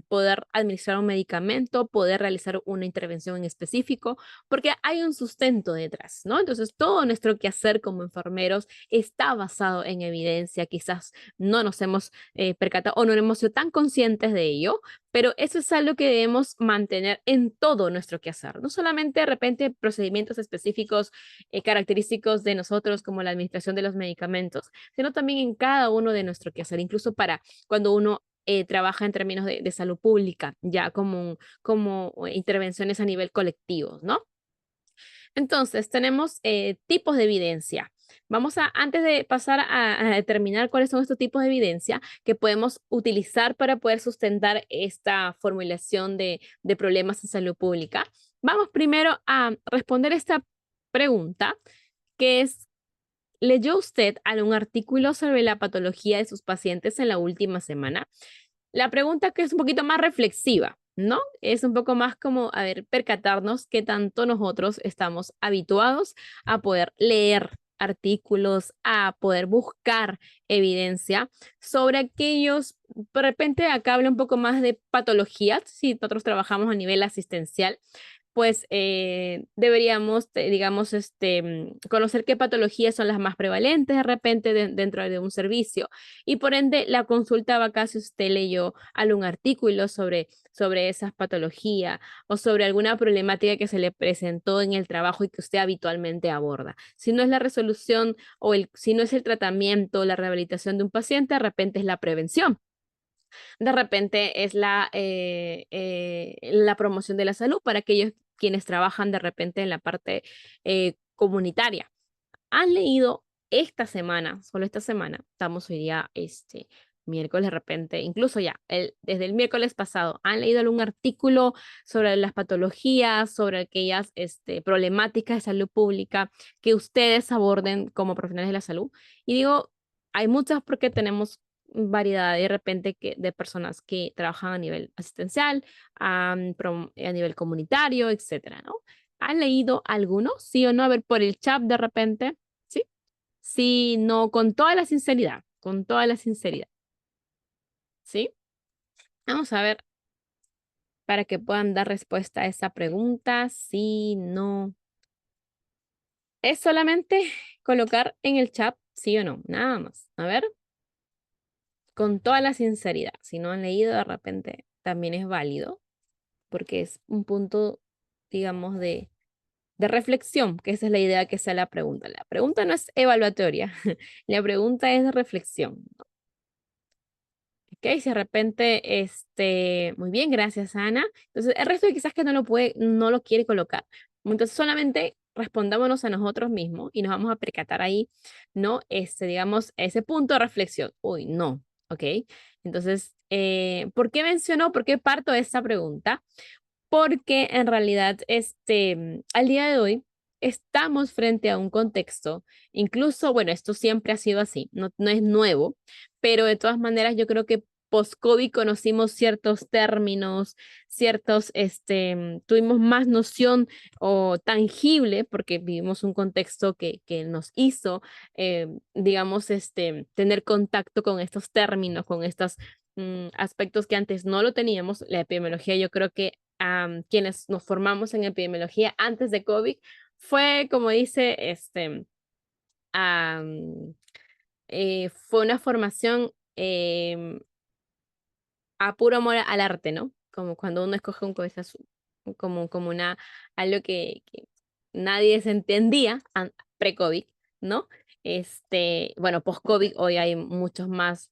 poder administrar un medicamento, poder realizar una intervención en específico, porque hay un sustento detrás, ¿no? Entonces, todo nuestro quehacer como enfermeros está basado en evidencia, quizás no nos hemos percatado o no hemos sido tan conscientes de ello, pero eso es algo que debemos mantener en todo nuestro quehacer, no solamente de repente procedimientos específicos característicos de nosotros como la administración de los medicamentos, sino también en cada uno de nuestro quehacer, incluso para cuando uno trabaja en términos de salud pública, ya como intervenciones a nivel colectivo, ¿no? Entonces, tenemos tipos de evidencia. Antes de pasar a determinar cuáles son estos tipos de evidencia que podemos utilizar para poder sustentar esta formulación de problemas en salud pública, vamos primero a responder esta pregunta, que es, ¿leyó usted algún artículo sobre la patología de sus pacientes en la última semana? La pregunta que es un poquito más reflexiva, ¿no? Es un poco más como, a ver, percatarnos qué tanto nosotros estamos habituados a poder leer artículos, a poder buscar evidencia sobre aquellos, de repente acá habla un poco más de patologías, si nosotros trabajamos a nivel asistencial, pues deberíamos, digamos, conocer qué patologías son las más prevalentes de repente dentro de un servicio. Y por ende, la consulta va acá si usted leyó algún artículo sobre esas patologías o sobre alguna problemática que se le presentó en el trabajo y que usted habitualmente aborda. Si no es la resolución si no es el tratamiento, la rehabilitación de un paciente, de repente es la prevención. De repente es la promoción de la salud para aquellos quienes trabajan de repente en la parte comunitaria. ¿Han leído esta semana, solo esta semana, estamos hoy día miércoles de repente, incluso ya, desde el miércoles pasado, ¿han leído algún artículo sobre las patologías, sobre aquellas problemáticas de salud pública que ustedes aborden como profesionales de la salud? Y digo, hay muchas porque tenemos variedad de repente de personas que trabajan a nivel asistencial, a nivel comunitario, etcétera, ¿no? ¿Han leído alguno? ¿Sí o no? A ver, por el chat de repente, ¿sí? Sí, no, con toda la sinceridad, ¿sí? Vamos a ver para que puedan dar respuesta a esa pregunta, sí, no. Es solamente colocar en el chat sí o no, nada más. A ver, con toda la sinceridad. Si no han leído, de repente también es válido, porque es un punto, digamos, de reflexión, que esa es la idea que sea la pregunta. La pregunta no es evaluatoria, la pregunta es de reflexión. Ok, si de repente, muy bien, gracias, Ana. Entonces, el resto quizás que no lo quiere colocar. Entonces, solamente respondámonos a nosotros mismos y nos vamos a percatar ahí, ¿no? Digamos, ese punto de reflexión. Uy, no, ok. Entonces, por qué parto de esta pregunta? Porque en realidad, al día de hoy, estamos frente a un contexto, incluso, bueno, esto siempre ha sido así, no es nuevo, pero de todas maneras yo creo que post-COVID conocimos ciertos términos, tuvimos más noción o tangible, porque vivimos un contexto que nos hizo, digamos, tener contacto con estos términos, con estos aspectos que antes no lo teníamos. La epidemiología, yo creo que quienes nos formamos en epidemiología antes de COVID, fue, como dice, fue una formación a puro amor al arte, ¿no? Como cuando uno escoge un cabeza azul, como algo que nadie se entendía pre-COVID, ¿no? Bueno, post-COVID hoy hay mucho más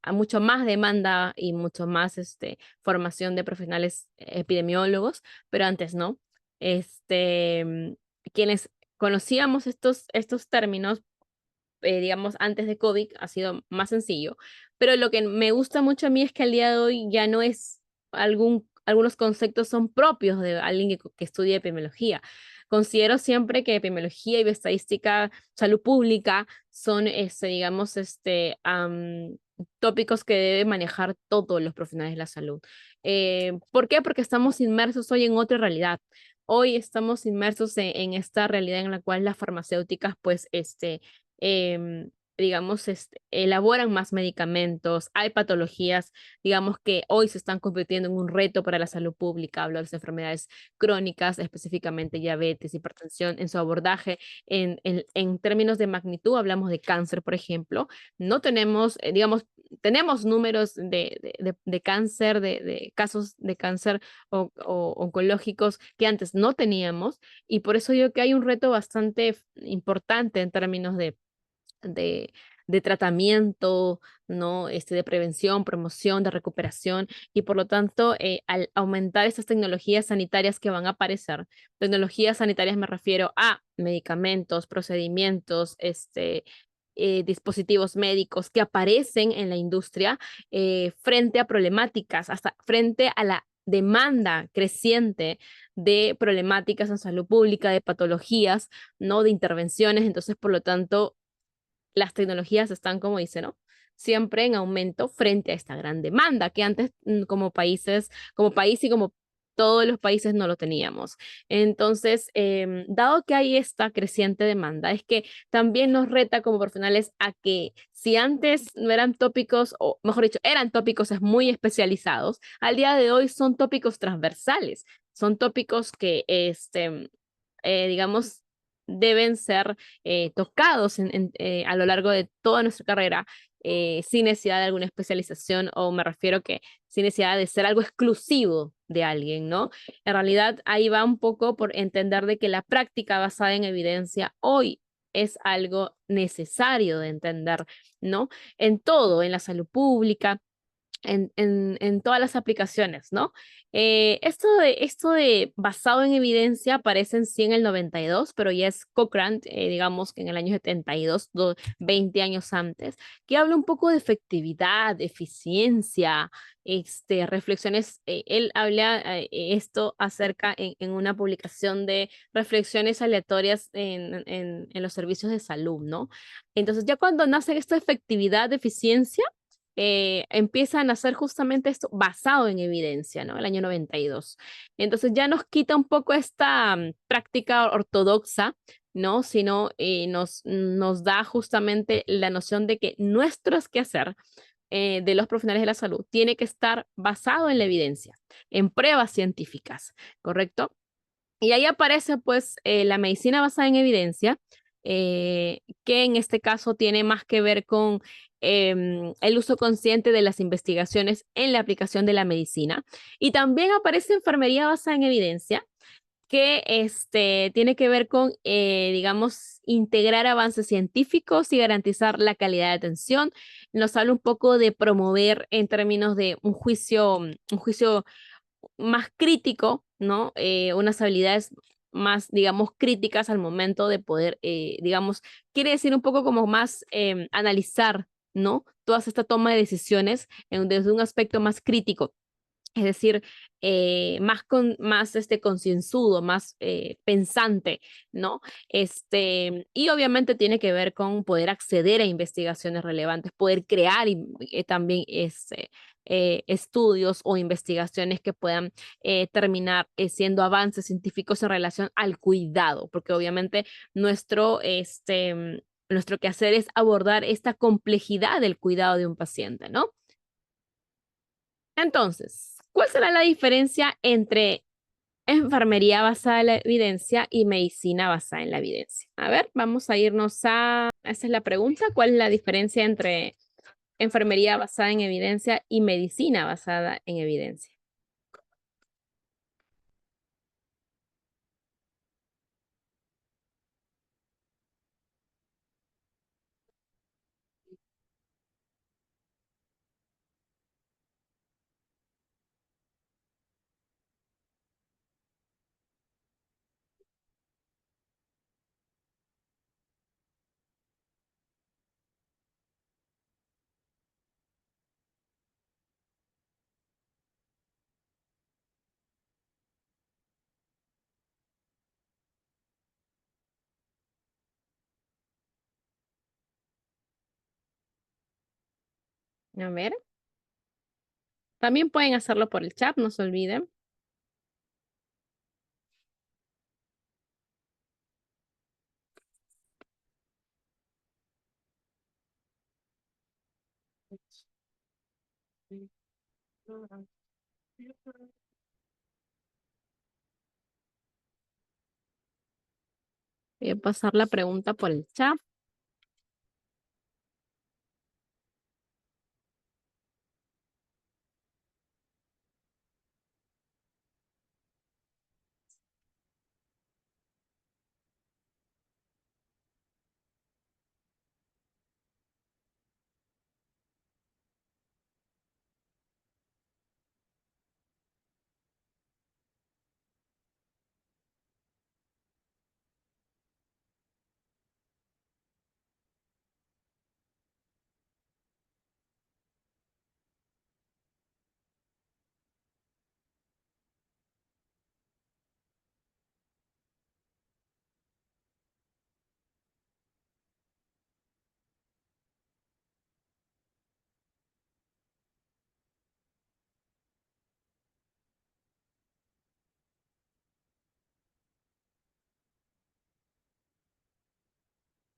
demanda y mucho más formación de profesionales epidemiólogos, pero antes no. Quienes conocíamos estos términos, digamos, antes de COVID ha sido más sencillo. Pero lo que me gusta mucho a mí es que al día de hoy ya no es algunos conceptos son propios de alguien que estudia epidemiología. Considero siempre que epidemiología y estadística, salud pública son, digamos, tópicos que deben manejar todos los profesionales de la salud. ¿Por qué? Porque estamos inmersos hoy en otra realidad. Hoy estamos inmersos en esta realidad en la cual las farmacéuticas, pues, digamos, elaboran más medicamentos, hay patologías, digamos, que hoy se están convirtiendo en un reto para la salud pública, hablo de las enfermedades crónicas, específicamente diabetes, hipertensión, en su abordaje, en términos de magnitud, hablamos de cáncer, por ejemplo, no tenemos, digamos, tenemos números de cáncer, de casos de cáncer oncológicos que antes no teníamos, y por eso yo creo que hay un reto bastante importante en términos de, de tratamiento, ¿no? De prevención, promoción, de recuperación, y por lo tanto, al aumentar estas tecnologías sanitarias que van a aparecer, tecnologías sanitarias me refiero a medicamentos, procedimientos, dispositivos médicos que aparecen en la industria frente a problemáticas, hasta frente a la demanda creciente de problemáticas en salud pública, de patologías, ¿no? De intervenciones. Entonces, por lo tanto, las tecnologías están, como dice, ¿no? Siempre en aumento frente a esta gran demanda que antes como país y como todos los países no lo teníamos. Entonces, dado que hay esta creciente demanda, es que también nos reta como profesionales a que si antes no eran tópicos, o mejor dicho, eran tópicos muy especializados, al día de hoy son tópicos transversales. son tópicos que, digamos, deben ser tocados a lo largo de toda nuestra carrera, sin necesidad de alguna especialización, o me refiero que sin necesidad de ser algo exclusivo de alguien, ¿no? En realidad ahí va un poco por entender de que la práctica basada en evidencia hoy es algo necesario de entender, ¿no? En todo, en la salud pública, en todas las aplicaciones, ¿no? Esto de basado en evidencia aparece en sí en el 92, pero ya es Cochrane, digamos que en el año 72, 20 años antes, que habla un poco de efectividad, de eficiencia, reflexiones. Él habla esto acerca en una publicación de reflexiones aleatorias en los servicios de salud, ¿no? Entonces, ya cuando nace esta efectividad, de eficiencia, empiezan a hacer justamente esto basado en evidencia, ¿no? El año 92. Entonces ya nos quita un poco esta práctica ortodoxa, ¿no? Sino nos da justamente la noción de que nuestros quehacer de los profesionales de la salud tiene que estar basado en la evidencia, en pruebas científicas, ¿correcto? Y ahí aparece pues la medicina basada en evidencia, que en este caso tiene más que ver con el uso consciente de las investigaciones en la aplicación de la medicina. Y también aparece enfermería basada en evidencia, que tiene que ver con, digamos, integrar avances científicos y garantizar la calidad de atención. Nos habla un poco de promover en términos de un juicio más crítico, ¿no? Unas habilidades más, digamos, críticas al momento de poder, digamos, quiere decir un poco como más analizar, ¿no? Toda esta toma de decisiones desde un aspecto más crítico, es decir, más concienzudo, más pensante, ¿no? Y obviamente tiene que ver con poder acceder a investigaciones relevantes, poder crear también estudios o investigaciones que puedan terminar siendo avances científicos en relación al cuidado, porque obviamente nuestro quehacer es abordar esta complejidad del cuidado de un paciente, ¿no? Entonces, ¿cuál será la diferencia entre enfermería basada en la evidencia y medicina basada en la evidencia? A ver, vamos a irnos esa es la pregunta, ¿cuál es la diferencia entre enfermería basada en evidencia y medicina basada en evidencia? A ver, también pueden hacerlo por el chat, no se olviden. Voy a pasar la pregunta por el chat.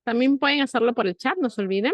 También pueden hacerlo por el chat, no se olviden.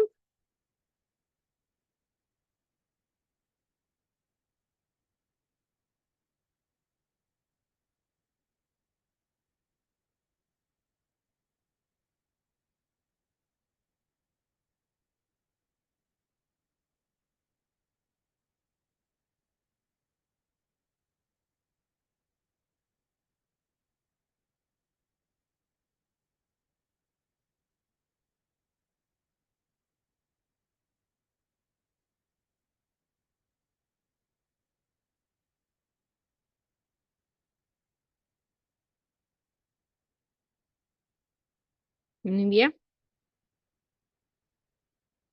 Muy bien.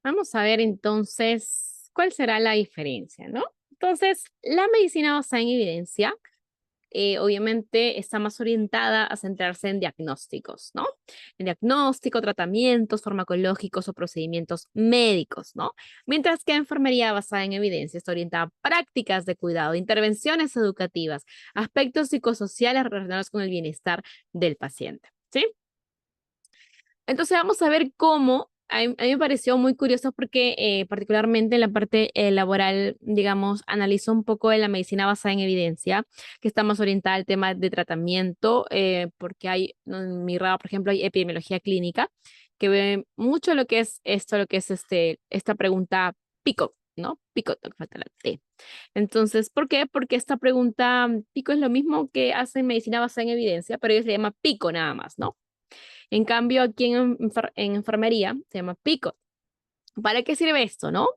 Vamos a ver entonces cuál será la diferencia, ¿no? Entonces, la medicina basada en evidencia obviamente está más orientada a centrarse en diagnósticos, ¿no? En diagnóstico, tratamientos farmacológicos o procedimientos médicos, ¿no? Mientras que enfermería basada en evidencia está orientada a prácticas de cuidado, intervenciones educativas, aspectos psicosociales relacionados con el bienestar del paciente, ¿sí? Entonces vamos a ver cómo, a mí me pareció muy curioso porque particularmente en la parte laboral, digamos, analizo un poco de la medicina basada en evidencia, que está más orientada al tema de tratamiento, porque hay, ¿no? En mi rama, por ejemplo, hay epidemiología clínica, que ve mucho lo que es esto, lo que es esta pregunta PICO, ¿no? PICO, te falta la T. Entonces, ¿por qué? Porque esta pregunta PICO es lo mismo que hace medicina basada en evidencia, pero ellos se llama PICO nada más, ¿no? En cambio, aquí en enfermería se llama PICO. ¿Para qué sirve esto, no?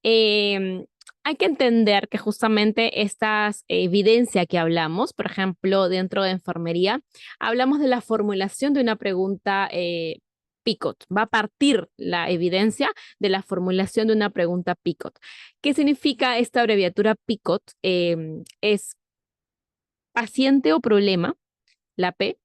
Hay que entender que justamente esta evidencia que hablamos, por ejemplo, dentro de enfermería, hablamos de la formulación de una pregunta PICOT. Va a partir la evidencia de la formulación de una pregunta PICOT. ¿Qué significa esta abreviatura PICOT? Es paciente o problema, la P,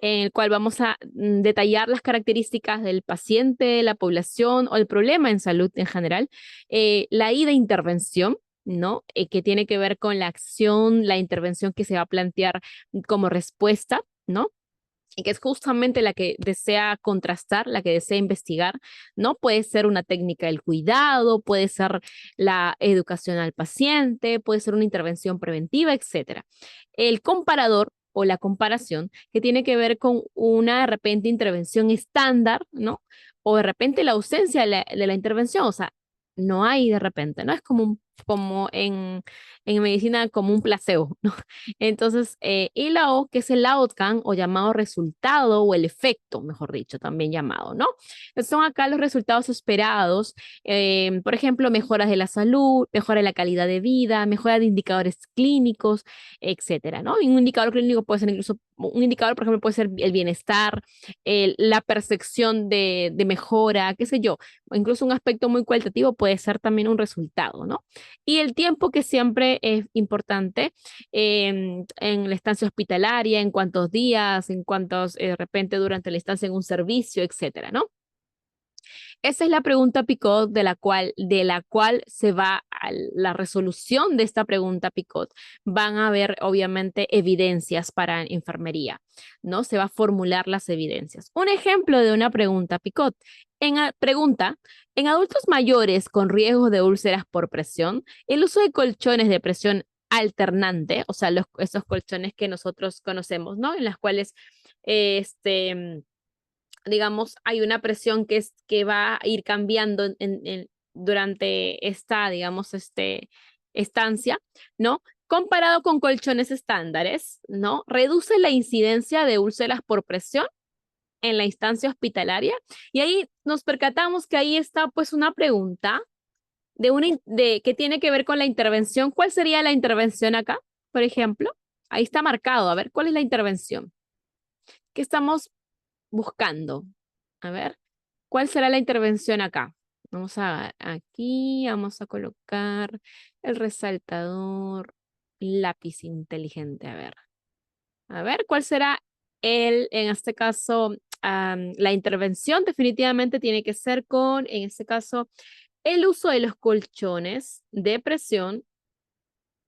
en el cual vamos a detallar las características del paciente, la población o el problema en salud en general. La I de intervención, ¿no? Que tiene que ver con la acción, la intervención que se va a plantear como respuesta, ¿no? Y que es justamente la que desea contrastar, la que desea investigar, ¿no? Puede ser una técnica del cuidado, puede ser la educación al paciente, puede ser una intervención preventiva, etcétera. El comparador o la comparación, que tiene que ver con una de repente intervención estándar, ¿no? O de repente la ausencia de la intervención, o sea, no hay de repente, ¿no? Es como, como en medicina, como un placebo, ¿no? Entonces, y la O, que es el outcome o llamado resultado o el efecto, mejor dicho, también llamado, ¿no? Son acá los resultados esperados, por ejemplo, mejoras de la salud, mejora de la calidad de vida, mejora de indicadores clínicos, etcétera, ¿no? Y un indicador clínico puede ser incluso, un indicador, por ejemplo, puede ser el bienestar, la percepción de mejora, qué sé yo, o incluso un aspecto muy cualitativo puede ser también un resultado, ¿no? Y el tiempo que siempre es importante en la estancia hospitalaria, en cuántos días, en cuántos, de repente durante la estancia en un servicio, etcétera, ¿no? Esa es la pregunta Picot de la cual se va a la resolución de esta pregunta Picot. Van a haber, obviamente, evidencias para enfermería, ¿no? Se va a formular las evidencias. Un ejemplo de una pregunta Picot. Pregunta, en adultos mayores con riesgo de úlceras por presión, el uso de colchones de presión alternante, o sea, esos colchones que nosotros conocemos, ¿no? En las cuales, digamos, hay una presión que va a ir cambiando durante esta, digamos, estancia, ¿no? Comparado con colchones estándares, ¿no? Reduce la incidencia de úlceras por presión en la instancia hospitalaria. Y ahí nos percatamos que ahí está, pues, una pregunta que tiene que ver con la intervención. ¿Cuál sería la intervención acá, por ejemplo? Ahí está marcado. A ver, ¿cuál es la intervención? ¿Qué estamos buscando? A ver, ¿cuál será la intervención acá? Vamos a aquí, vamos a colocar el resaltador, lápiz inteligente. A ver, ¿cuál será en este caso, la intervención? Definitivamente tiene que ser con, en este caso, el uso de los colchones de presión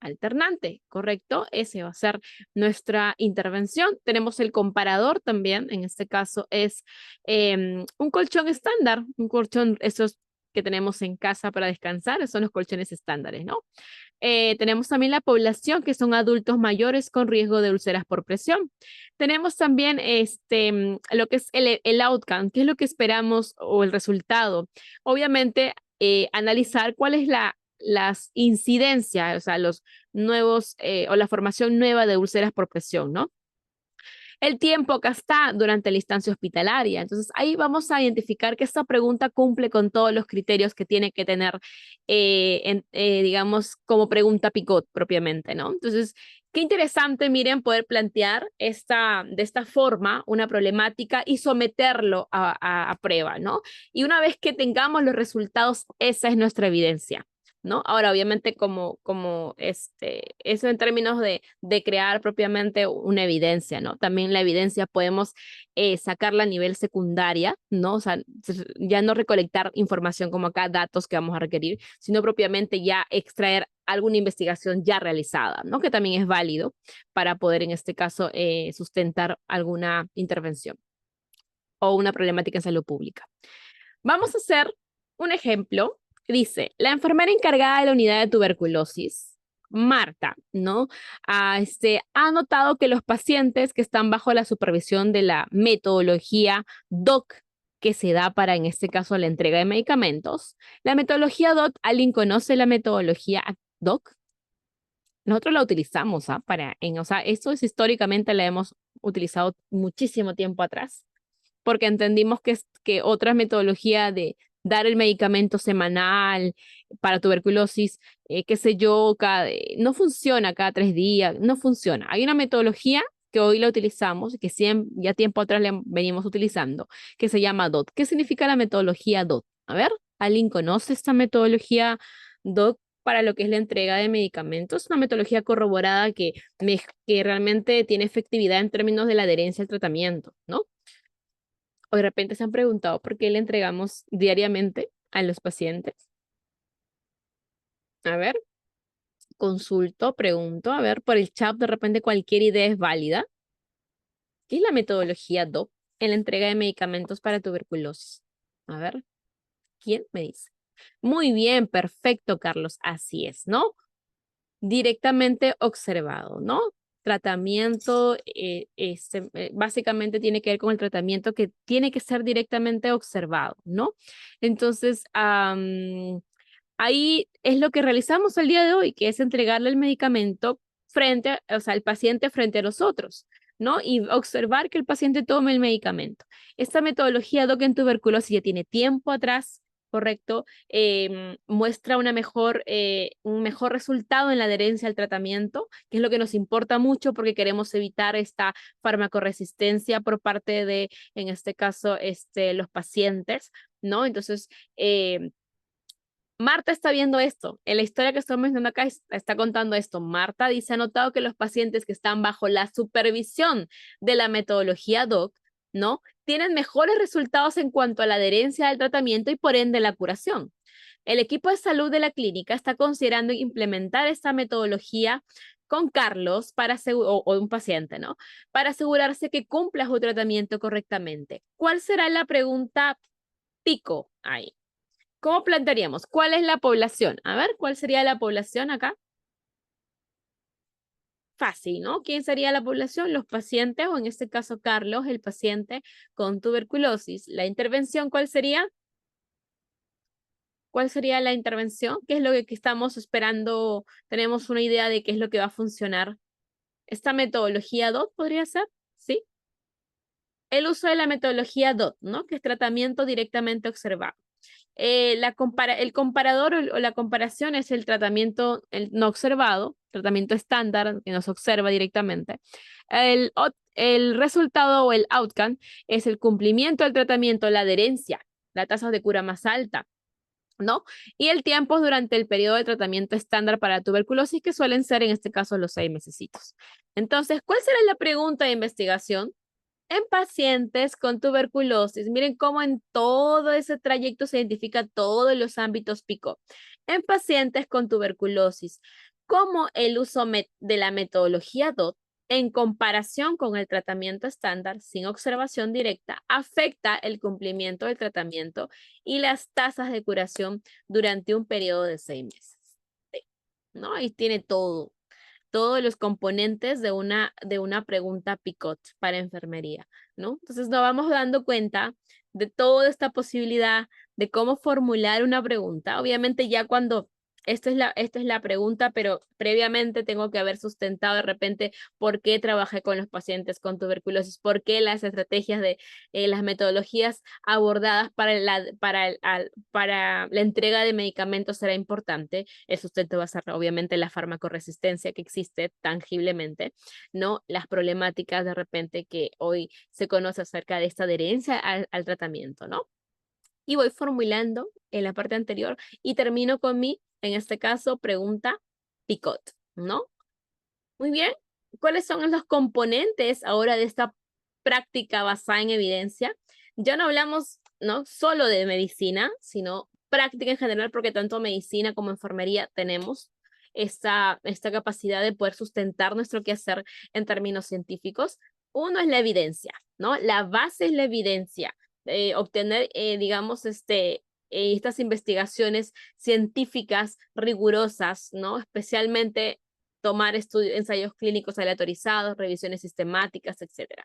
alternante, ¿correcto? Ese va a ser nuestra intervención. Tenemos el comparador también, en este caso es un colchón estándar, un colchón, esos que tenemos en casa para descansar, son los colchones estándares, ¿no? Tenemos también la población, que son adultos mayores con riesgo de úlceras por presión. Tenemos también lo que es el outcome, qué es lo que esperamos o el resultado. Obviamente, analizar cuál es las incidencias, o sea, los nuevos o la formación nueva de úlceras por presión, ¿no? El tiempo que está durante la instancia hospitalaria. Entonces, ahí vamos a identificar que esta pregunta cumple con todos los criterios que tiene que tener, digamos, como pregunta PICOT propiamente, ¿no? Entonces, Qué interesante, miren, poder plantear de esta forma una problemática y someterlo a prueba, ¿no? Y una vez que tengamos los resultados, esa es nuestra evidencia, ¿no? Ahora, obviamente, eso en términos de crear propiamente una evidencia, ¿no? También la evidencia podemos sacarla a nivel secundaria, ¿no? O sea, ya no recolectar información como acá, datos que vamos a requerir, sino propiamente ya extraer alguna investigación ya realizada, ¿no? Que también es válido para poder, en este caso, sustentar alguna intervención o una problemática en salud pública. Vamos a hacer un ejemplo. Dice, la enfermera encargada de la unidad de tuberculosis, Marta, ¿no? Ha notado que los pacientes que están bajo la supervisión de la metodología DOC, que se da para, en este caso, la entrega de medicamentos, la metodología DOC, ¿alguien conoce la metodología DOC? Nosotros la utilizamos, ¿ah? O sea, esto es históricamente la hemos utilizado muchísimo tiempo atrás, porque entendimos que otra metodología de dar el medicamento semanal para tuberculosis, qué sé yo, no funciona cada 3 días, no funciona. Hay una metodología que hoy la utilizamos, que ya tiempo atrás la venimos utilizando, que se llama DOT. ¿Qué significa la metodología DOT? A ver, ¿alguien conoce esta metodología DOT? Para lo que es la entrega de medicamentos, una metodología corroborada que realmente tiene efectividad en términos de la adherencia al tratamiento, ¿no? O de repente se han preguntado por qué le entregamos diariamente a los pacientes. A ver, consulto, pregunto, a ver, por el chat de repente cualquier idea es válida. ¿Qué es la metodología DOP en la entrega de medicamentos para tuberculosis? A ver, ¿quién me dice? Muy bien, perfecto, Carlos, así es, ¿no? Directamente observado, ¿no? Tratamiento, básicamente tiene que ver con el tratamiento que tiene que ser directamente observado, ¿no? Entonces, ahí es lo que realizamos el día de hoy, que es entregarle el medicamento o sea, el paciente frente a nosotros, ¿no? Y observar que el paciente tome el medicamento. Esta metodología DOC en tuberculosis ya tiene tiempo atrás, ¿correcto? Muestra un mejor resultado en la adherencia al tratamiento, que es lo que nos importa mucho porque queremos evitar esta farmacoresistencia por parte de, en este caso, los pacientes, ¿no? Entonces, Marta está viendo esto. En la historia que estoy mencionando acá está contando esto. Marta dice, ha notado que los pacientes que están bajo la supervisión de la metodología DOC, ¿no? Tienen mejores resultados en cuanto a la adherencia al tratamiento y por ende la curación. El equipo de salud de la clínica está considerando implementar esta metodología con Carlos o un paciente, ¿no? Para asegurarse que cumpla su tratamiento correctamente. ¿Cuál será la pregunta pico ahí? ¿Cómo plantearíamos? ¿Cuál es la población? A ver, ¿cuál sería la población acá? Fácil, ¿no? ¿Quién sería la población? Los pacientes, o en este caso Carlos, el paciente con tuberculosis. ¿La intervención cuál sería? ¿Cuál sería la intervención? ¿Qué es lo que estamos esperando? ¿Tenemos una idea de qué es lo que va a funcionar? ¿Esta metodología DOT podría ser? ¿Sí? El uso de la metodología DOT, ¿no? Que es tratamiento directamente observado. El comparador o la comparación es el tratamiento no observado, tratamiento estándar que nos observa directamente. El resultado o el outcome es el cumplimiento del tratamiento, la adherencia, la tasa de cura más alta, ¿no? Y el tiempo durante el periodo de tratamiento estándar para tuberculosis, que suelen ser en este caso los 6 mesecitos. Entonces, ¿cuál será la pregunta de investigación? En pacientes con tuberculosis, miren cómo en todo ese trayecto se identifica todos los ámbitos PICO. En pacientes con tuberculosis, cómo el uso de la metodología DOT en comparación con el tratamiento estándar sin observación directa afecta el cumplimiento del tratamiento y las tasas de curación durante un periodo de 6 meses. Sí, ¿no? Ahí tiene todos los componentes de una pregunta PICOT para enfermería, ¿no? Entonces nos vamos dando cuenta de toda esta posibilidad de cómo formular una pregunta. Obviamente ya cuando esta es la pregunta, pero previamente tengo que haber sustentado de repente por qué trabajé con los pacientes con tuberculosis, por qué las estrategias de las metodologías abordadas para la entrega de medicamentos será importante. El sustento va a ser obviamente la farmacoresistencia que existe tangiblemente, ¿no? Las problemáticas de repente que hoy se conoce acerca de esta adherencia al tratamiento, ¿no? Y voy formulando en la parte anterior y termino con mi, en este caso, pregunta picot, ¿no? Muy bien. ¿Cuáles son los componentes ahora de esta práctica basada en evidencia? Ya no hablamos, ¿no? Solo de medicina, sino práctica en general, porque tanto medicina como enfermería tenemos esta capacidad de poder sustentar nuestro quehacer en términos científicos. Uno es la evidencia, ¿no? La base es la evidencia. Obtener, digamos, estas investigaciones científicas rigurosas, ¿no? Especialmente tomar ensayos clínicos aleatorizados, revisiones sistemáticas, etcétera.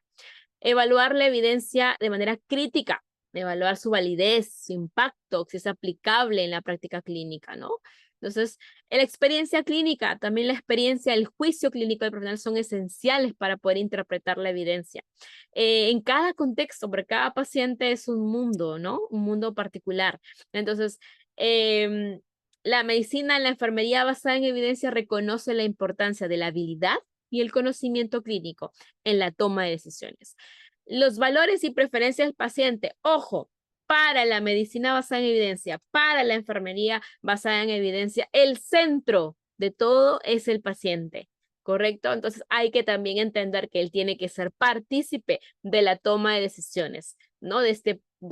Evaluar la evidencia de manera crítica, evaluar su validez, su impacto, si es aplicable en la práctica clínica, ¿no? Entonces, la experiencia clínica, también la experiencia, el juicio clínico del profesional son esenciales para poder interpretar la evidencia. En cada contexto, porque cada paciente es un mundo, ¿no? Un mundo particular. Entonces, la medicina, la enfermería basada en evidencia reconoce la importancia de la habilidad y el conocimiento clínico en la toma de decisiones. Los valores y preferencias del paciente, ojo, para la medicina basada en evidencia, para la enfermería basada en evidencia, el centro de todo es el paciente, ¿correcto? Entonces hay que también entender que él tiene que ser partícipe de la toma de decisiones, ¿no? De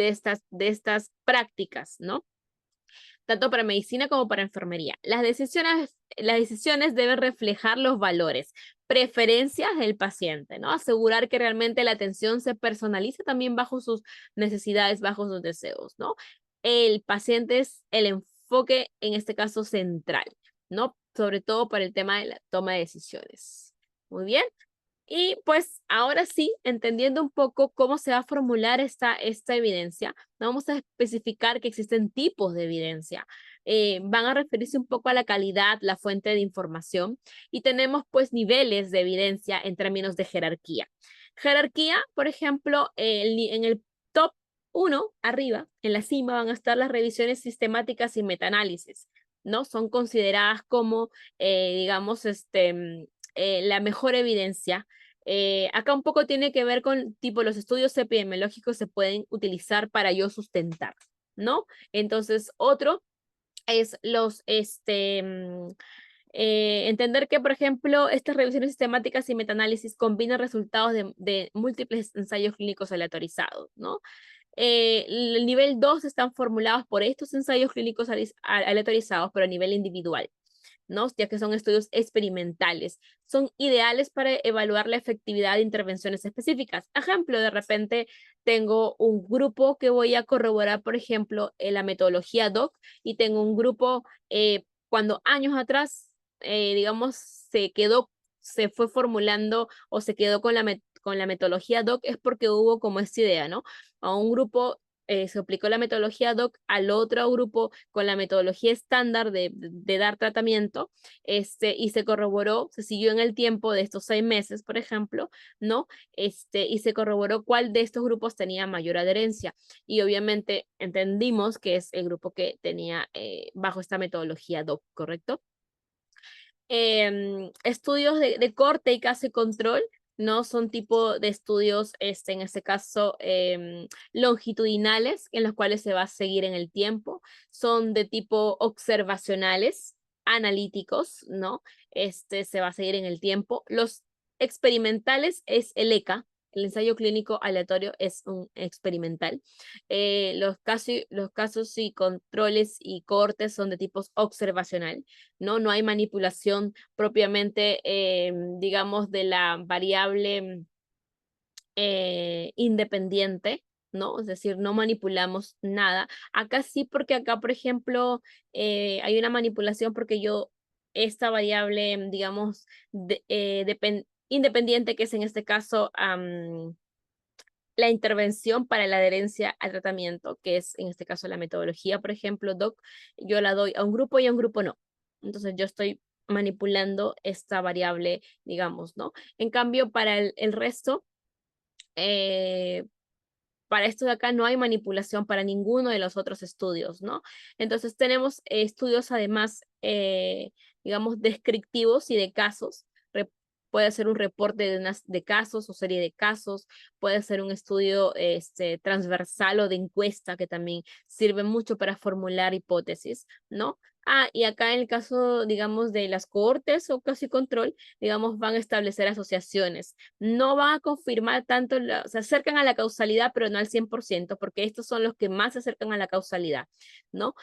estas prácticas, ¿no? Tanto para medicina como para enfermería. Las decisiones deben reflejar los valores, preferencias del paciente, ¿no? Asegurar que realmente la atención se personalice también bajo sus necesidades, bajo sus deseos, ¿no? El paciente es el enfoque, en este caso, central, ¿no? Sobre todo para el tema de la toma de decisiones. Muy bien. Y pues ahora sí, entendiendo un poco cómo se va a formular esta evidencia, vamos a especificar que existen tipos de evidencia. Van a referirse un poco a la calidad, la fuente de información y tenemos pues niveles de evidencia en términos de jerarquía. Jerarquía, por ejemplo, en el top 1, arriba, en la cima, van a estar las revisiones sistemáticas y metaanálisis, ¿no? Son consideradas como, digamos, la mejor evidencia. Acá un poco tiene que ver con tipo los estudios epidemiológicos se pueden utilizar para yo sustentar, ¿no? Entonces, otro es entender que, por ejemplo, estas revisiones sistemáticas y metaanálisis combinan resultados de múltiples ensayos clínicos aleatorizados, ¿no? El nivel 2 están formulados por estos ensayos clínicos aleatorizados, pero a nivel individual, ¿no? Ya que son estudios experimentales. Son ideales para evaluar la efectividad de intervenciones específicas. Ejemplo, de repente tengo un grupo que voy a corroborar, por ejemplo, la metodología DOC y tengo un grupo cuando años atrás, digamos, se fue formulando o se quedó con con la metodología DOC es porque hubo como esta idea, ¿no? A un grupo se aplicó la metodología DOC al otro grupo con la metodología estándar de dar tratamiento, y se corroboró, se siguió en el tiempo de estos 6 meses, por ejemplo, ¿no? Y se corroboró cuál de estos grupos tenía mayor adherencia. Y obviamente entendimos que es el grupo que tenía bajo esta metodología DOC, ¿correcto? Estudios de corte y caso y control, ¿no? Son tipo de estudios, en este caso, longitudinales, en los cuales se va a seguir en el tiempo. Son de tipo observacionales, analíticos, ¿no? Se va a seguir en el tiempo. Los experimentales es el ECA, el ensayo clínico aleatorio es un experimental. Los casos y controles y cortes son de tipo observacional, ¿no? No hay manipulación propiamente, digamos, de la variable independiente, ¿no? Es decir, no manipulamos nada. Acá sí, porque acá, por ejemplo, hay una manipulación porque esta variable, digamos, independiente, que es en este caso la intervención para la adherencia al tratamiento, que es en este caso la metodología, por ejemplo, DOC, yo la doy a un grupo y a un grupo no. entonces yo estoy manipulando esta variable, digamos, ¿no? En cambio, para el resto, eh, para esto de acá no hay manipulación para ninguno de los otros estudios, ¿no? Entonces tenemos estudios además, digamos, descriptivos y de casos. Puede ser un reporte de casos o serie de casos, puede ser un estudio transversal o de encuesta que también sirve mucho para formular hipótesis, ¿no? Ah, y acá en el caso, digamos, de las cohortes o casi control, digamos, van a establecer asociaciones. No van a confirmar tanto, se acercan a la causalidad, pero no al 100%, porque estos son los que más se acercan a la causalidad, ¿no?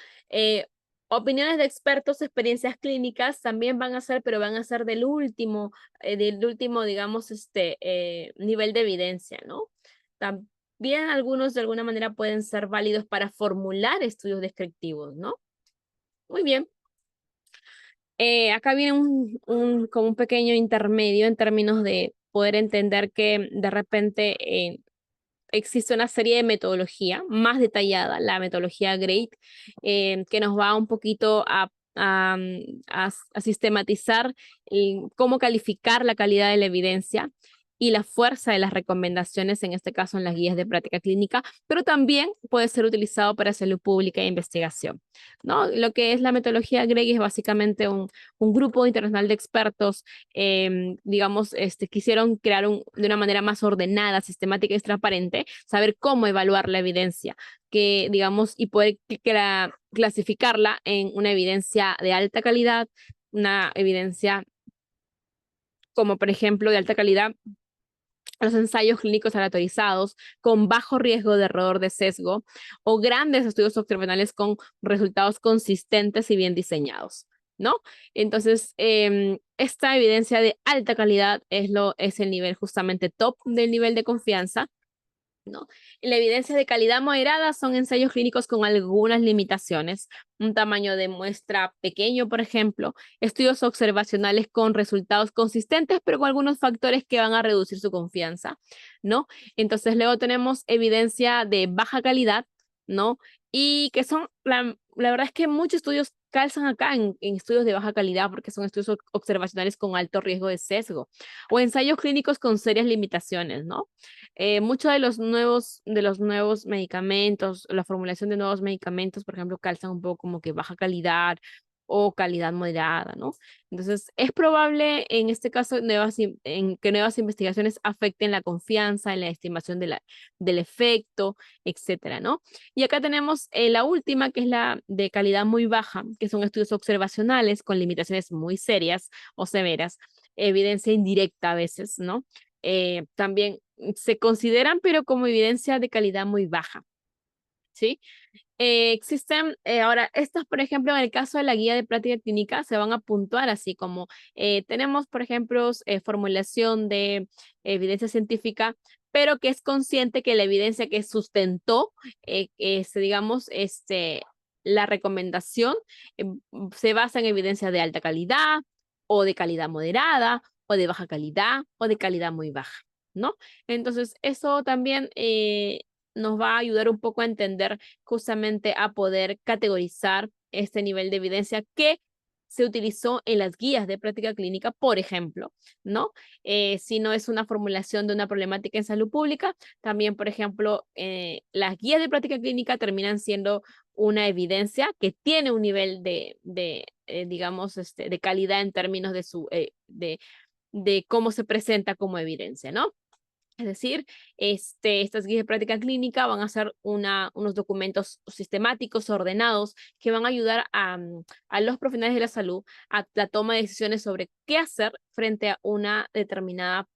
Opiniones de expertos, experiencias clínicas también van a ser, pero van a ser del último, digamos, nivel de evidencia, ¿no? También algunos de alguna manera pueden ser válidos para formular estudios descriptivos, ¿no? Muy bien. Acá viene como un pequeño intermedio en términos de poder entender que de repente existe una serie de metodología más detallada, la metodología GRADE, que nos va un poquito a sistematizar cómo calificar la calidad de la evidencia y la fuerza de las recomendaciones, en este caso en las guías de práctica clínica, pero también puede ser utilizado para salud pública e investigación, ¿no? Lo que es la metodología GRADE es básicamente un grupo internacional de expertos, digamos, quisieron crear de una manera más ordenada, sistemática y transparente, saber cómo evaluar la evidencia, que, digamos, y poder clasificarla en una evidencia de alta calidad, una evidencia como por ejemplo de alta calidad los ensayos clínicos aleatorizados con bajo riesgo de error de sesgo o grandes estudios observacionales con resultados consistentes y bien diseñados, ¿no? Entonces, esta evidencia de alta calidad es el nivel justamente top del nivel de confianza, ¿no? La evidencia de calidad moderada son ensayos clínicos con algunas limitaciones, un tamaño de muestra pequeño, por ejemplo, estudios observacionales con resultados consistentes, pero con algunos factores que van a reducir su confianza, ¿no? Entonces luego tenemos evidencia de baja calidad, ¿no? Y que son, la verdad es que muchos estudios calzan acá en estudios de baja calidad porque son estudios observacionales con alto riesgo de sesgo o ensayos clínicos con serias limitaciones, ¿no? Muchos de los nuevos medicamentos, la formulación de nuevos medicamentos, por ejemplo, calzan un poco como que baja calidad o calidad moderada, ¿no? Entonces, es probable en este caso que nuevas investigaciones afecten la confianza en la estimación del efecto, etcétera, ¿no? Y acá tenemos la última, que es la de calidad muy baja, que son estudios observacionales con limitaciones muy serias o severas, evidencia indirecta a veces, ¿no? También se consideran, pero como evidencia de calidad muy baja, ¿sí? Existen, ahora, estas, por ejemplo, en el caso de la guía de práctica clínica, se van a puntuar así como tenemos, por ejemplo, formulación de evidencia científica, pero que es consciente que la evidencia que sustentó, digamos, la recomendación eh, se basa en evidencia de alta calidad o de calidad moderada o de baja calidad o de calidad muy baja, ¿no? Entonces, eso también nos va a ayudar un poco a entender justamente a poder categorizar este nivel de evidencia que se utilizó en las guías de práctica clínica, por ejemplo, ¿no? Si no es una formulación de una problemática en salud pública, también, por ejemplo, las guías de práctica clínica terminan siendo una evidencia que tiene un nivel digamos, de calidad en términos de cómo se presenta como evidencia, ¿no? Es decir, estas guías de práctica clínica van a ser unos documentos sistemáticos, ordenados, que van a ayudar a los profesionales de la salud a la toma de decisiones sobre qué hacer frente a una determinada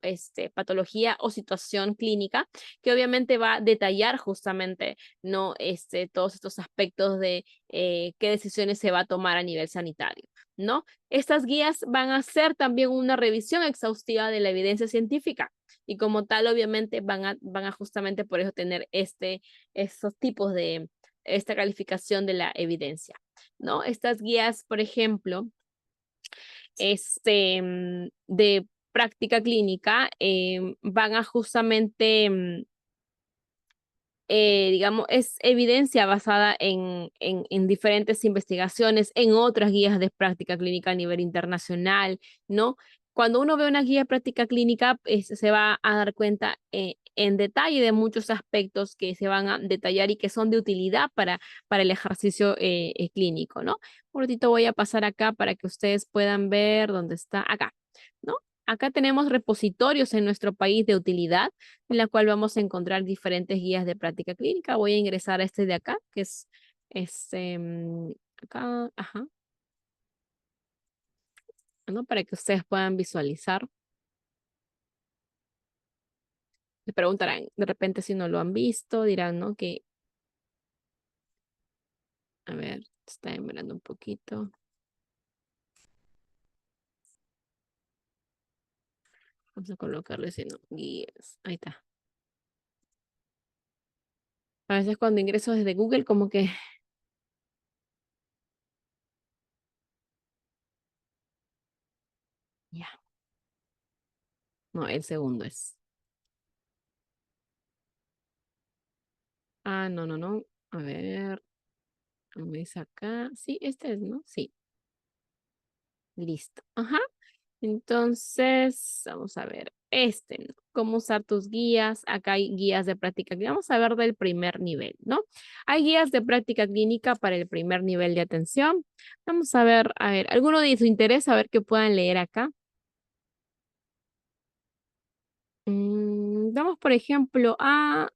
patología o situación clínica, que obviamente va a detallar justamente, ¿no? Todos estos aspectos de qué decisiones se va a tomar a nivel sanitario, ¿no? Estas guías van a ser también una revisión exhaustiva de la evidencia científica y como tal, obviamente, van a justamente por eso tener estos tipos esta calificación de la evidencia, ¿no? Estas guías, por ejemplo, de práctica clínica van a justamente digamos, es evidencia basada en diferentes investigaciones, en otras guías de práctica clínica a nivel internacional, ¿no? Cuando uno ve una guía de práctica clínica, se va a dar cuenta en detalle de muchos aspectos que se van a detallar y que son de utilidad para el ejercicio clínico, ¿no? Un ratito voy a pasar acá para que ustedes puedan ver dónde está acá, ¿no? Acá tenemos repositorios en nuestro país de utilidad en la cual vamos a encontrar diferentes guías de práctica clínica. Voy a ingresar a este de acá, que es este, acá, ajá, ¿no? Para que ustedes puedan visualizar. Me preguntarán de repente si no lo han visto, dirán, ¿no? Que, a ver, está demorando un poquito. Vamos a colocarle si no, guías. Ahí está. A veces cuando ingreso desde Google, como que, ya, no, el segundo es. Ah, no, no, no. A ver, me dice acá. Sí, este es, ¿no? Sí, listo. Ajá. Entonces, vamos a ver, ¿no? ¿Cómo usar tus guías? Acá hay guías de práctica clínica. Vamos a ver del primer nivel, ¿no? Hay guías de práctica clínica para el primer nivel de atención. Vamos a ver, ¿alguno de su interés? A ver qué puedan leer acá. Vamos, por ejemplo, a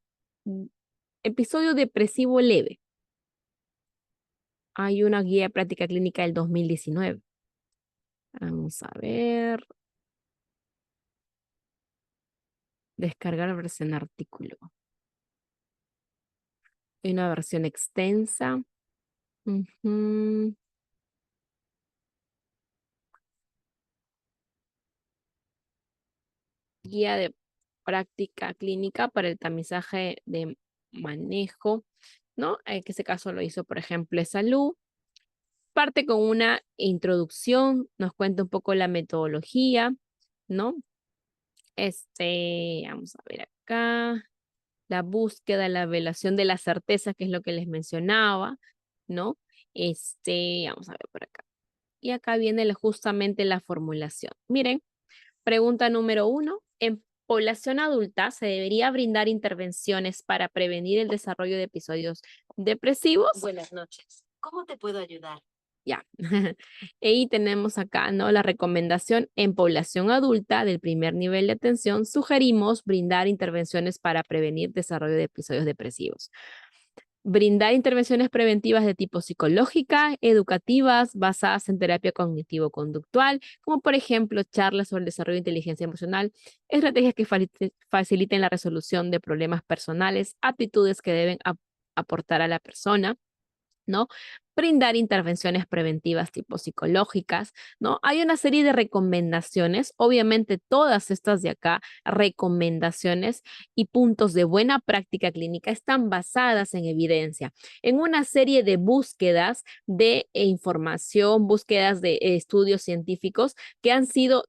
mm, episodio depresivo leve. Hay una guía de práctica clínica del 2019. Vamos a ver, descargar versión artículo. Hay una versión extensa. Ujú. Guía de práctica clínica para el tamizaje de manejo, ¿no? En este caso lo hizo, por ejemplo, Salud. Parte con una introducción, nos cuenta un poco la metodología, ¿no? Vamos a ver acá, la búsqueda, la revelación de la certeza, que es lo que les mencionaba, ¿no? Vamos a ver por acá. Y acá viene justamente la formulación. Miren, pregunta número 1. En población adulta se debería brindar intervenciones para prevenir el desarrollo de episodios depresivos. Buenas noches. ¿Cómo te puedo ayudar? Ya. Y tenemos acá, ¿no? La recomendación en población adulta del primer nivel de atención, sugerimos brindar intervenciones para prevenir desarrollo de episodios depresivos. Brindar intervenciones preventivas de tipo psicológica, educativas, basadas en terapia cognitivo-conductual, como por ejemplo charlas sobre el desarrollo de inteligencia emocional, estrategias que faciliten la resolución de problemas personales, aptitudes que deben aportar a la persona, ¿no? Brindar intervenciones preventivas tipo psicológicas, ¿no? Hay una serie de recomendaciones, obviamente todas estas de acá, recomendaciones y puntos de buena práctica clínica están basadas en evidencia, en una serie de búsquedas de información, búsquedas de estudios científicos que han sido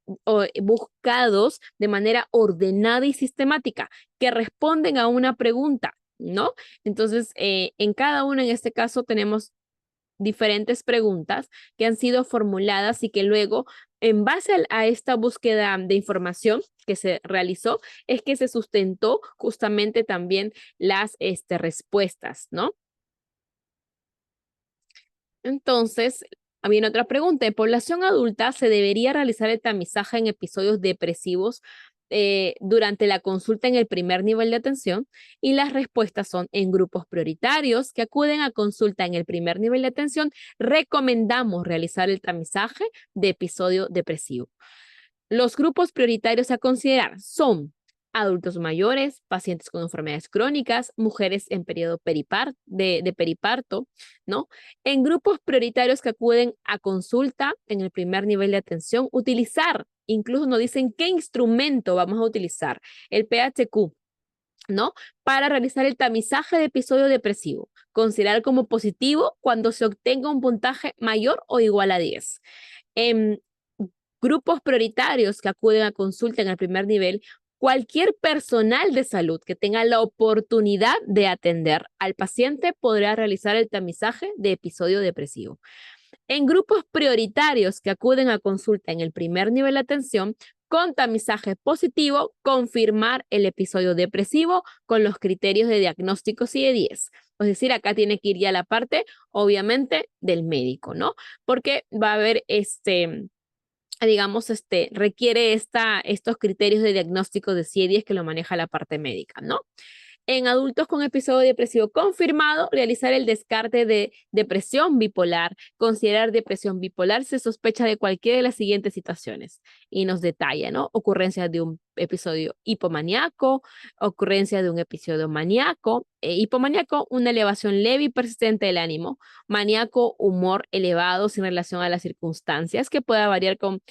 buscados de manera ordenada y sistemática, que responden a una pregunta, ¿no? Entonces, en cada uno, en este caso, tenemos diferentes preguntas que han sido formuladas y que luego, en base a esta búsqueda de información que se realizó, es que se sustentó justamente también las respuestas, ¿no? Entonces, había otra pregunta. ¿En población adulta se debería realizar el tamizaje en episodios depresivos durante la consulta en el primer nivel de atención? Y las respuestas son: en grupos prioritarios que acuden a consulta en el primer nivel de atención, recomendamos realizar el tamizaje de episodio depresivo. Los grupos prioritarios a considerar son adultos mayores, pacientes con enfermedades crónicas, mujeres en periodo de periparto, ¿no? En grupos prioritarios que acuden a consulta en el primer nivel de atención, utilizar, incluso nos dicen qué instrumento vamos a utilizar, el PHQ, ¿no? Para realizar el tamizaje de episodio depresivo. Considerar como positivo cuando se obtenga un puntaje mayor o igual a 10. Grupos prioritarios que acuden a consulta en el primer nivel, Cualquier personal de salud que tenga la oportunidad de atender al paciente podrá realizar el tamizaje de episodio depresivo. En grupos prioritarios que acuden a consulta en el primer nivel de atención, con tamizaje positivo, confirmar el episodio depresivo con los criterios de diagnóstico CIE-10. Es decir, acá tiene que ir ya la parte, obviamente, del médico, ¿no? Porque va a haber digamos, requiere estos criterios de diagnóstico de CIE-10 que lo maneja la parte médica, ¿no? En adultos con episodio depresivo confirmado, realizar el descarte de depresión bipolar. Considerar depresión bipolar se sospecha de cualquiera de las siguientes situaciones. Y nos detalla, ¿no? Ocurrencia de un episodio hipomaníaco, ocurrencia de un episodio maníaco, hipomaníaco, una elevación leve y persistente del ánimo, maníaco, humor elevado sin relación a las circunstancias, que pueda variar con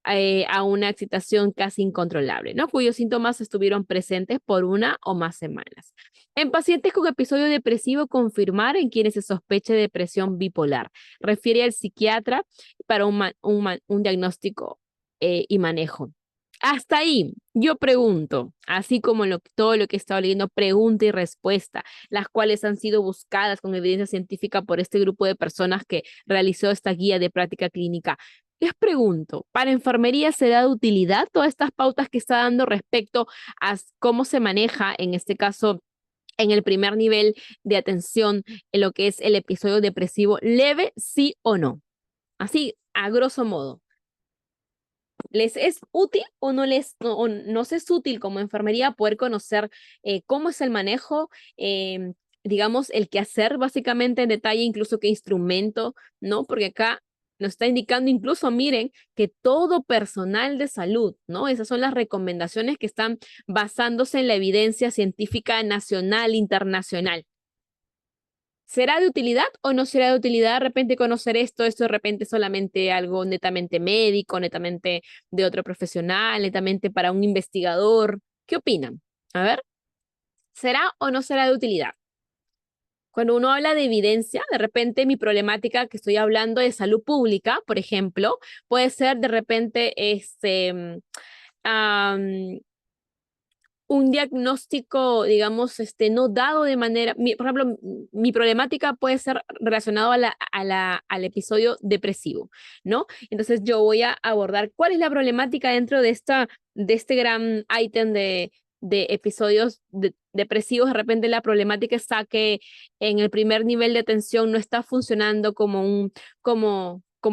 a una excitación casi incontrolable, ¿no? Cuyos síntomas estuvieron presentes por una o más semanas. En pacientes con episodio depresivo, confirmar en quienes se sospeche de depresión bipolar. Refiere al psiquiatra para un diagnóstico y manejo. Hasta ahí, yo pregunto, así como todo lo que he estado leyendo, pregunta y respuesta, las cuales han sido buscadas con evidencia científica por este grupo de personas que realizó esta guía de práctica clínica. Les pregunto, ¿para enfermería se da de utilidad todas estas pautas que está dando respecto a cómo se maneja, en este caso, en el primer nivel de atención, en lo que es el episodio depresivo leve, sí o no? Así, a grosso modo. ¿Les es útil o no o nos es útil como enfermería poder conocer cómo es el manejo, digamos, el qué hacer básicamente en detalle, incluso qué instrumento, ¿no? Porque acá nos está indicando incluso, miren, que todo personal de salud, ¿no? Esas son las recomendaciones que están basándose en la evidencia científica nacional, internacional. ¿Será de utilidad o no será de utilidad de repente conocer esto de repente solamente algo netamente médico, netamente de otro profesional, netamente para un investigador? ¿Qué opinan? A ver, ¿será o no será de utilidad? Cuando uno habla de evidencia, de repente mi problemática que estoy hablando de salud pública, por ejemplo, puede ser de repente un diagnóstico, digamos, no dado de manera, por ejemplo, mi problemática puede ser relacionado al episodio depresivo, ¿no? Entonces yo voy a abordar cuál es la problemática dentro de este gran ítem de episodios depresivos. De repente la problemática está que en el primer nivel de atención no está funcionando como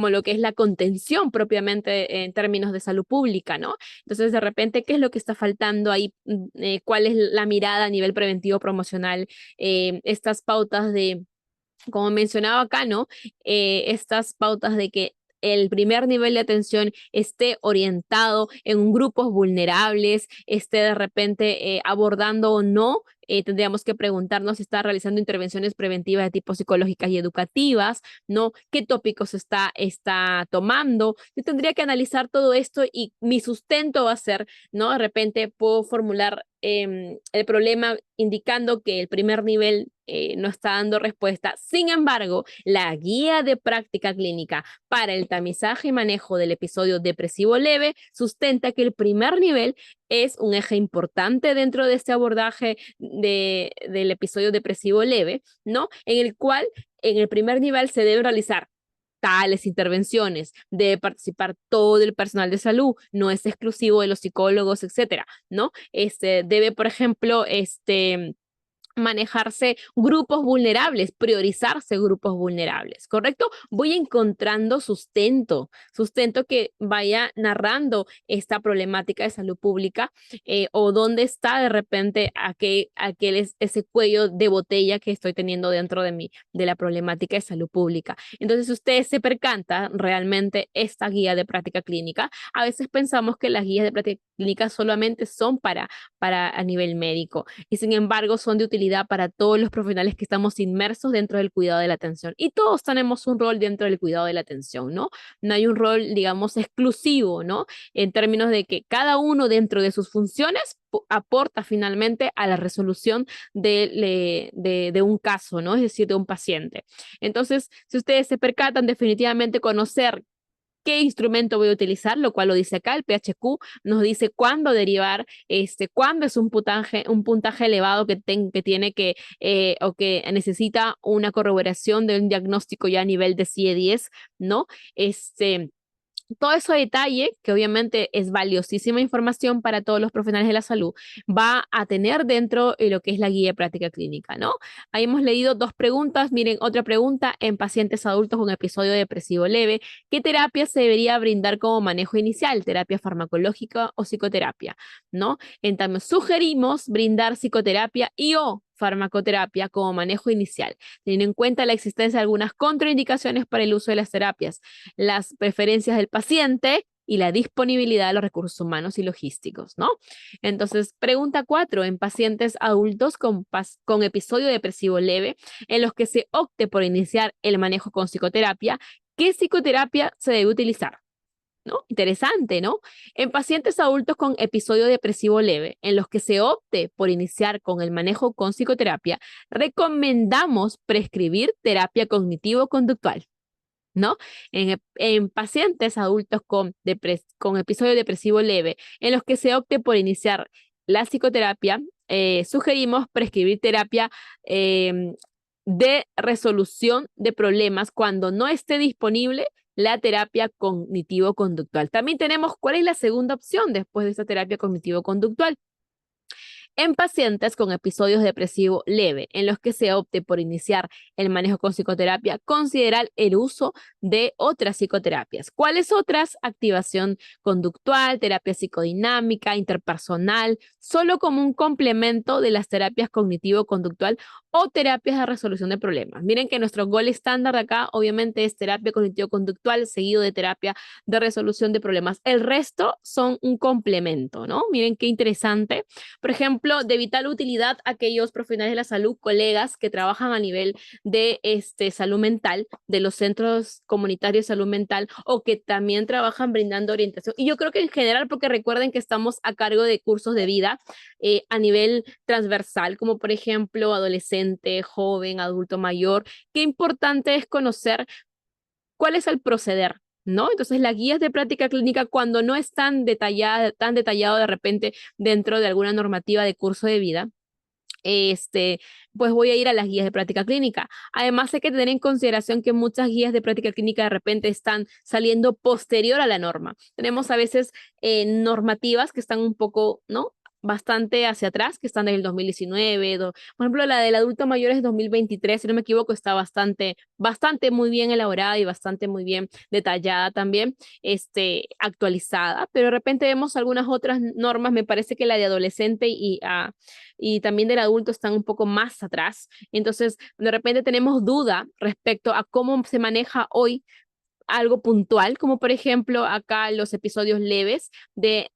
lo que es la contención propiamente en términos de salud pública, ¿no? Entonces, de repente, ¿qué es lo que está faltando ahí? ¿Cuál es la mirada a nivel preventivo promocional? Estas pautas como mencionaba acá, ¿no? Estas pautas de que el primer nivel de atención esté orientado en grupos vulnerables, esté de repente abordando o no. Tendríamos que preguntarnos si está realizando intervenciones preventivas de tipo psicológicas y educativas, ¿no? ¿Qué tópicos está tomando? Yo tendría que analizar todo esto y mi sustento va a ser, ¿no? De repente puedo formular el problema indicando que el primer nivel no está dando respuesta. Sin embargo, la guía de práctica clínica para el tamizaje y manejo del episodio depresivo leve sustenta que el primer nivel es un eje importante dentro de este abordaje del episodio depresivo leve, ¿no? En el cual en el primer nivel se debe realizar tales intervenciones, debe participar todo el personal de salud, no es exclusivo de los psicólogos, etcétera, ¿no? Debe, por ejemplo, manejarse grupos vulnerables, priorizarse grupos vulnerables, ¿correcto? Voy encontrando sustento que vaya narrando esta problemática de salud pública o dónde está de repente ese cuello de botella que estoy teniendo dentro de la problemática de salud pública. Entonces, si ustedes se percatan realmente esta guía de práctica clínica, a veces pensamos que las guías de práctica clínica solamente son para a nivel médico y sin embargo son de utilidad para todos los profesionales que estamos inmersos dentro del cuidado de la atención. Y todos tenemos un rol dentro del cuidado de la atención, ¿no? No hay un rol, digamos, exclusivo, ¿no? En términos de que cada uno dentro de sus funciones aporta finalmente a la resolución de un caso, ¿no? Es decir, de un paciente. Entonces, si ustedes se percatan, definitivamente conocer qué instrumento voy a utilizar, lo cual lo dice acá, el PHQ nos dice cuándo derivar, cuándo es un puntaje elevado que tiene o que necesita una corroboración de un diagnóstico ya a nivel de CIE 10, ¿no? Todo eso detalle, que obviamente es valiosísima información para todos los profesionales de la salud, va a tener dentro de lo que es la guía de práctica clínica, ¿no? Ahí hemos leído dos preguntas. Miren, otra pregunta, en pacientes adultos con episodio depresivo leve, ¿qué terapia se debería brindar como manejo inicial? ¿Terapia farmacológica o psicoterapia? ¿No? Entonces, sugerimos brindar psicoterapia y o farmacoterapia como manejo inicial, teniendo en cuenta la existencia de algunas contraindicaciones para el uso de las terapias, las preferencias del paciente y la disponibilidad de los recursos humanos y logísticos, ¿no? Entonces, pregunta 4, en pacientes adultos con episodio depresivo leve, en los que se opte por iniciar el manejo con psicoterapia, ¿qué psicoterapia se debe utilizar? ¿No? Interesante, ¿no? En pacientes adultos con episodio depresivo leve, en los que se opte por iniciar con el manejo con psicoterapia, recomendamos prescribir terapia cognitivo-conductual, ¿no? En pacientes adultos con episodio depresivo leve, en los que se opte por iniciar la psicoterapia, sugerimos prescribir terapia de resolución de problemas cuando no esté disponible la terapia cognitivo-conductual. También tenemos cuál es la segunda opción después de esta terapia cognitivo-conductual. En pacientes con episodios depresivos leve, en los que se opte por iniciar el manejo con psicoterapia, considerar el uso de otras psicoterapias. ¿Cuáles otras? Activación conductual, terapia psicodinámica, interpersonal, solo como un complemento de las terapias cognitivo-conductual o terapias de resolución de problemas. Miren que nuestro gol estándar acá obviamente es terapia cognitivo-conductual seguido de terapia de resolución de problemas. El resto son un complemento, ¿no? Miren qué interesante. Por ejemplo, de vital utilidad aquellos profesionales de la salud, colegas que trabajan a nivel de salud mental, de los centros comunitarios de salud mental, o que también trabajan brindando orientación. Y yo creo que en general, porque recuerden que estamos a cargo de cursos de vida a nivel transversal, como por ejemplo adolescente, joven, adulto mayor, qué importante es conocer cuál es el proceder, ¿no? Entonces, las guías de práctica clínica, cuando no es tan detallado de repente dentro de alguna normativa de curso de vida, pues voy a ir a las guías de práctica clínica. Además, hay que tener en consideración que muchas guías de práctica clínica de repente están saliendo posterior a la norma. Tenemos a veces normativas que están un poco, ¿no? Bastante hacia atrás, que están del 2019, por ejemplo, la del adulto mayor es 2023, si no me equivoco, está bastante muy bien elaborada y bastante muy bien detallada también, actualizada, pero de repente vemos algunas otras normas, me parece que la de adolescente y también del adulto están un poco más atrás. Entonces, de repente tenemos duda respecto a cómo se maneja hoy algo puntual, como por ejemplo acá los episodios leves de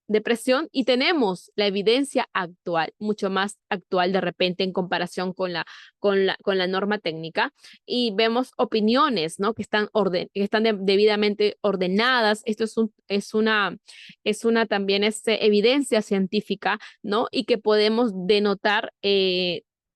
depresión, y tenemos la evidencia actual, mucho más actual de repente en comparación con la norma técnica, y vemos opiniones, ¿no? Que están, debidamente ordenadas. Esto es una también evidencia científica, ¿no? Y que podemos denotar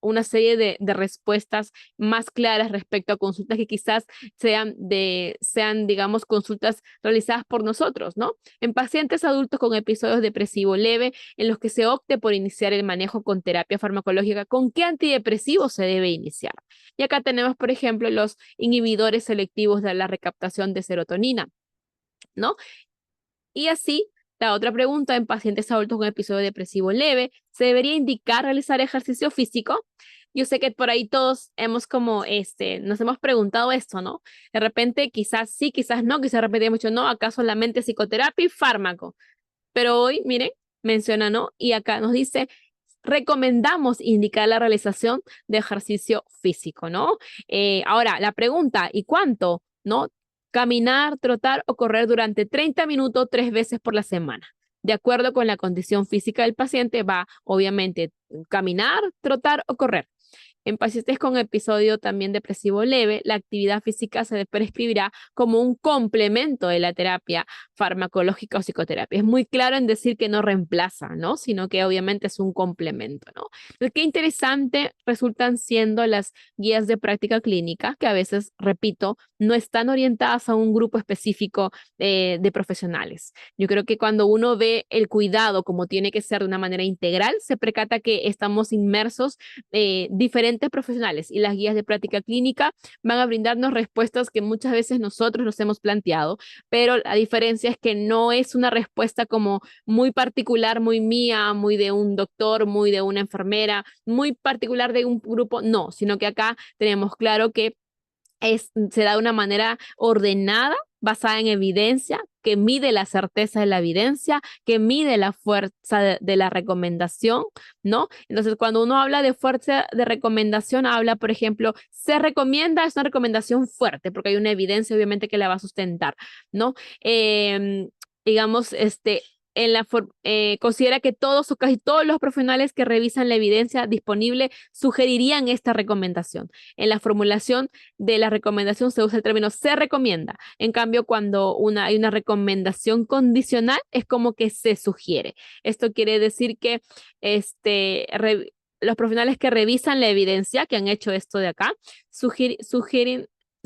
una serie de respuestas más claras respecto a consultas que quizás sean, digamos, consultas realizadas por nosotros, ¿no? En pacientes adultos con episodios depresivos leve, en los que se opte por iniciar el manejo con terapia farmacológica, ¿con qué antidepresivo se debe iniciar? Y acá tenemos, por ejemplo, los inhibidores selectivos de la recaptación de serotonina, ¿no? Y así, la otra pregunta, en pacientes adultos con episodio depresivo leve, ¿se debería indicar realizar ejercicio físico? Yo sé que por ahí todos nos hemos preguntado esto, ¿no? De repente quizás sí, quizás no, quizás repetimos mucho no, acá solamente psicoterapia y fármaco. Pero hoy, miren, menciona, ¿no? Y acá nos dice, recomendamos indicar la realización de ejercicio físico, ¿no? Ahora, la pregunta, ¿y cuánto? ¿No? Caminar, trotar o correr durante 30 minutos 3 veces por la semana. De acuerdo con la condición física del paciente, va obviamente caminar, trotar o correr. En pacientes con episodio también depresivo leve, la actividad física se prescribirá como un complemento de la terapia farmacológica o psicoterapia. Es muy claro en decir que no reemplaza, ¿no? Sino que obviamente es un complemento, ¿no? Entonces, qué interesante resultan siendo las guías de práctica clínica, que a veces, repito, no están orientadas a un grupo específico de profesionales. Yo creo que cuando uno ve el cuidado como tiene que ser de una manera integral, se percata que estamos inmersos diferentes profesionales y las guías de práctica clínica van a brindarnos respuestas que muchas veces nosotros nos hemos planteado, pero la diferencia es que no es una respuesta como muy particular, muy mía, muy de un doctor, muy de una enfermera, muy particular de un grupo, no, sino que acá tenemos claro que se da de una manera ordenada, basada en evidencia, que mide la certeza de la evidencia, que mide la fuerza de la recomendación, ¿no? Entonces, cuando uno habla de fuerza de recomendación, habla, por ejemplo, se recomienda, es una recomendación fuerte, porque hay una evidencia, obviamente, que la va a sustentar, ¿no? Digamos, considera que todos o casi todos los profesionales que revisan la evidencia disponible sugerirían esta recomendación. En la formulación de la recomendación se usa el término se recomienda. En cambio, cuando hay una recomendación condicional, es como que se sugiere. Esto quiere decir que los profesionales que revisan la evidencia, que han hecho esto de acá,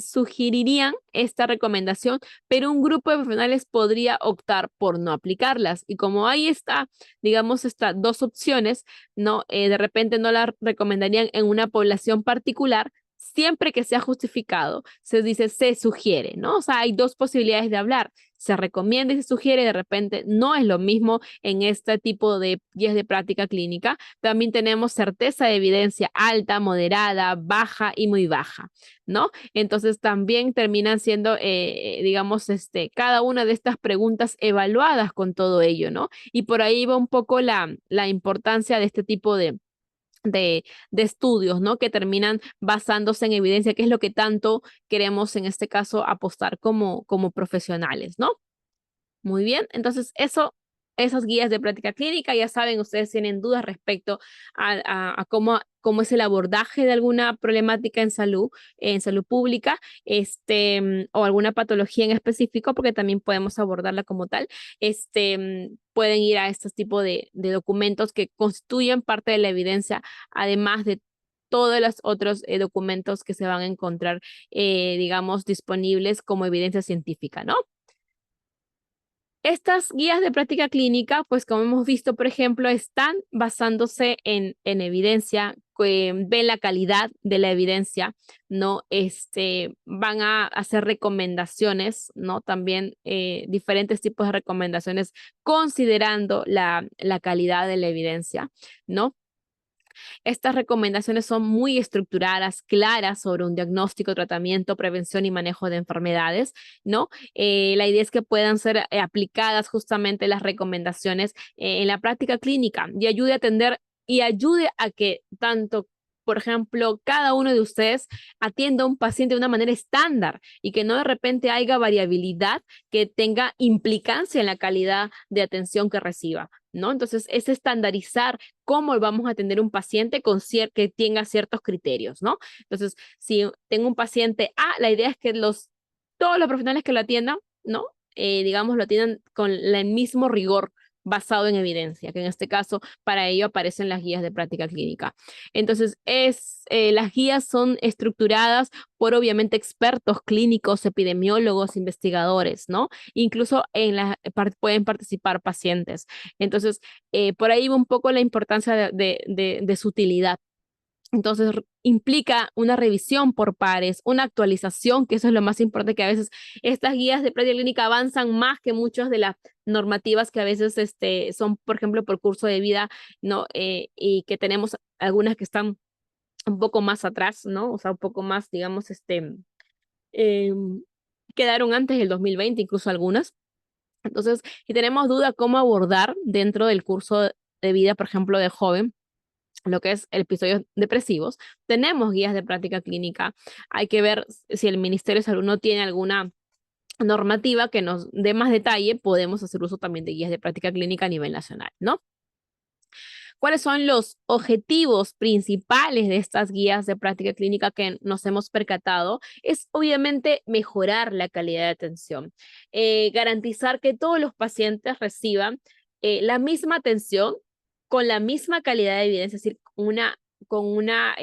sugerirían esta recomendación, pero un grupo de profesionales podría optar por no aplicarlas. Y como ahí está, digamos, estas dos opciones, ¿no? De repente no la recomendarían en una población particular, siempre que sea justificado, se dice se sugiere, ¿no? O sea, hay dos posibilidades de hablar. Se recomienda y se sugiere, de repente no es lo mismo en este tipo de guías de práctica clínica. También tenemos certeza de evidencia alta, moderada, baja y muy baja, ¿no? Entonces también terminan siendo, digamos, cada una de estas preguntas evaluadas con todo ello, ¿no? Y por ahí va un poco la importancia de este tipo de estudios, ¿no? Que terminan basándose en evidencia, que es lo que tanto queremos en este caso apostar como profesionales, ¿no? Muy bien, entonces esas guías de práctica clínica, ya saben, ustedes tienen dudas respecto a cómo es el abordaje de alguna problemática en salud pública, o alguna patología en específico, porque también podemos abordarla como tal, pueden ir a estos tipos de documentos que constituyen parte de la evidencia, además de todos los otros documentos que se van a encontrar, digamos, disponibles como evidencia científica, ¿no? Estas guías de práctica clínica, pues como hemos visto, por ejemplo, están basándose en evidencia, que ven la calidad de la evidencia, ¿no? Van a hacer recomendaciones, ¿no? También diferentes tipos de recomendaciones considerando la calidad de la evidencia, ¿no? Estas recomendaciones son muy estructuradas, claras sobre un diagnóstico, tratamiento, prevención y manejo de enfermedades, ¿no? La idea es que puedan ser aplicadas justamente las recomendaciones en la práctica clínica y ayude a que tanto por ejemplo, cada uno de ustedes atienda a un paciente de una manera estándar y que no de repente haya variabilidad que tenga implicancia en la calidad de atención que reciba, ¿no? Entonces, es estandarizar cómo vamos a atender un paciente que tenga ciertos criterios, ¿no? Entonces, si tengo un paciente A, la idea es que todos los profesionales que lo atiendan, ¿no? Digamos, lo atiendan con el mismo rigor basado en evidencia, que en este caso para ello aparecen las guías de práctica clínica. Entonces, las guías son estructuradas por obviamente expertos clínicos, epidemiólogos, investigadores, ¿no? Incluso pueden participar pacientes. Entonces, por ahí va un poco la importancia de su utilidad. Entonces, implica una revisión por pares, una actualización, que eso es lo más importante, que a veces estas guías de práctica clínica avanzan más que muchas de las normativas que a veces son, por ejemplo, por curso de vida, ¿no? Y que tenemos algunas que están un poco más atrás, ¿no? O sea, un poco más, digamos, em, quedaron antes del 2020, incluso algunas. Entonces, si tenemos duda cómo abordar dentro del curso de vida, por ejemplo, de joven, lo que es el episodio depresivos, tenemos guías de práctica clínica. Hay que ver si el Ministerio de Salud no tiene alguna normativa que nos dé más detalle, podemos hacer uso también de guías de práctica clínica a nivel nacional, ¿no? ¿Cuáles son los objetivos principales de estas guías de práctica clínica que nos hemos percatado? Es obviamente mejorar la calidad de atención, garantizar que todos los pacientes reciban la misma atención con la misma calidad de evidencia, es decir, con una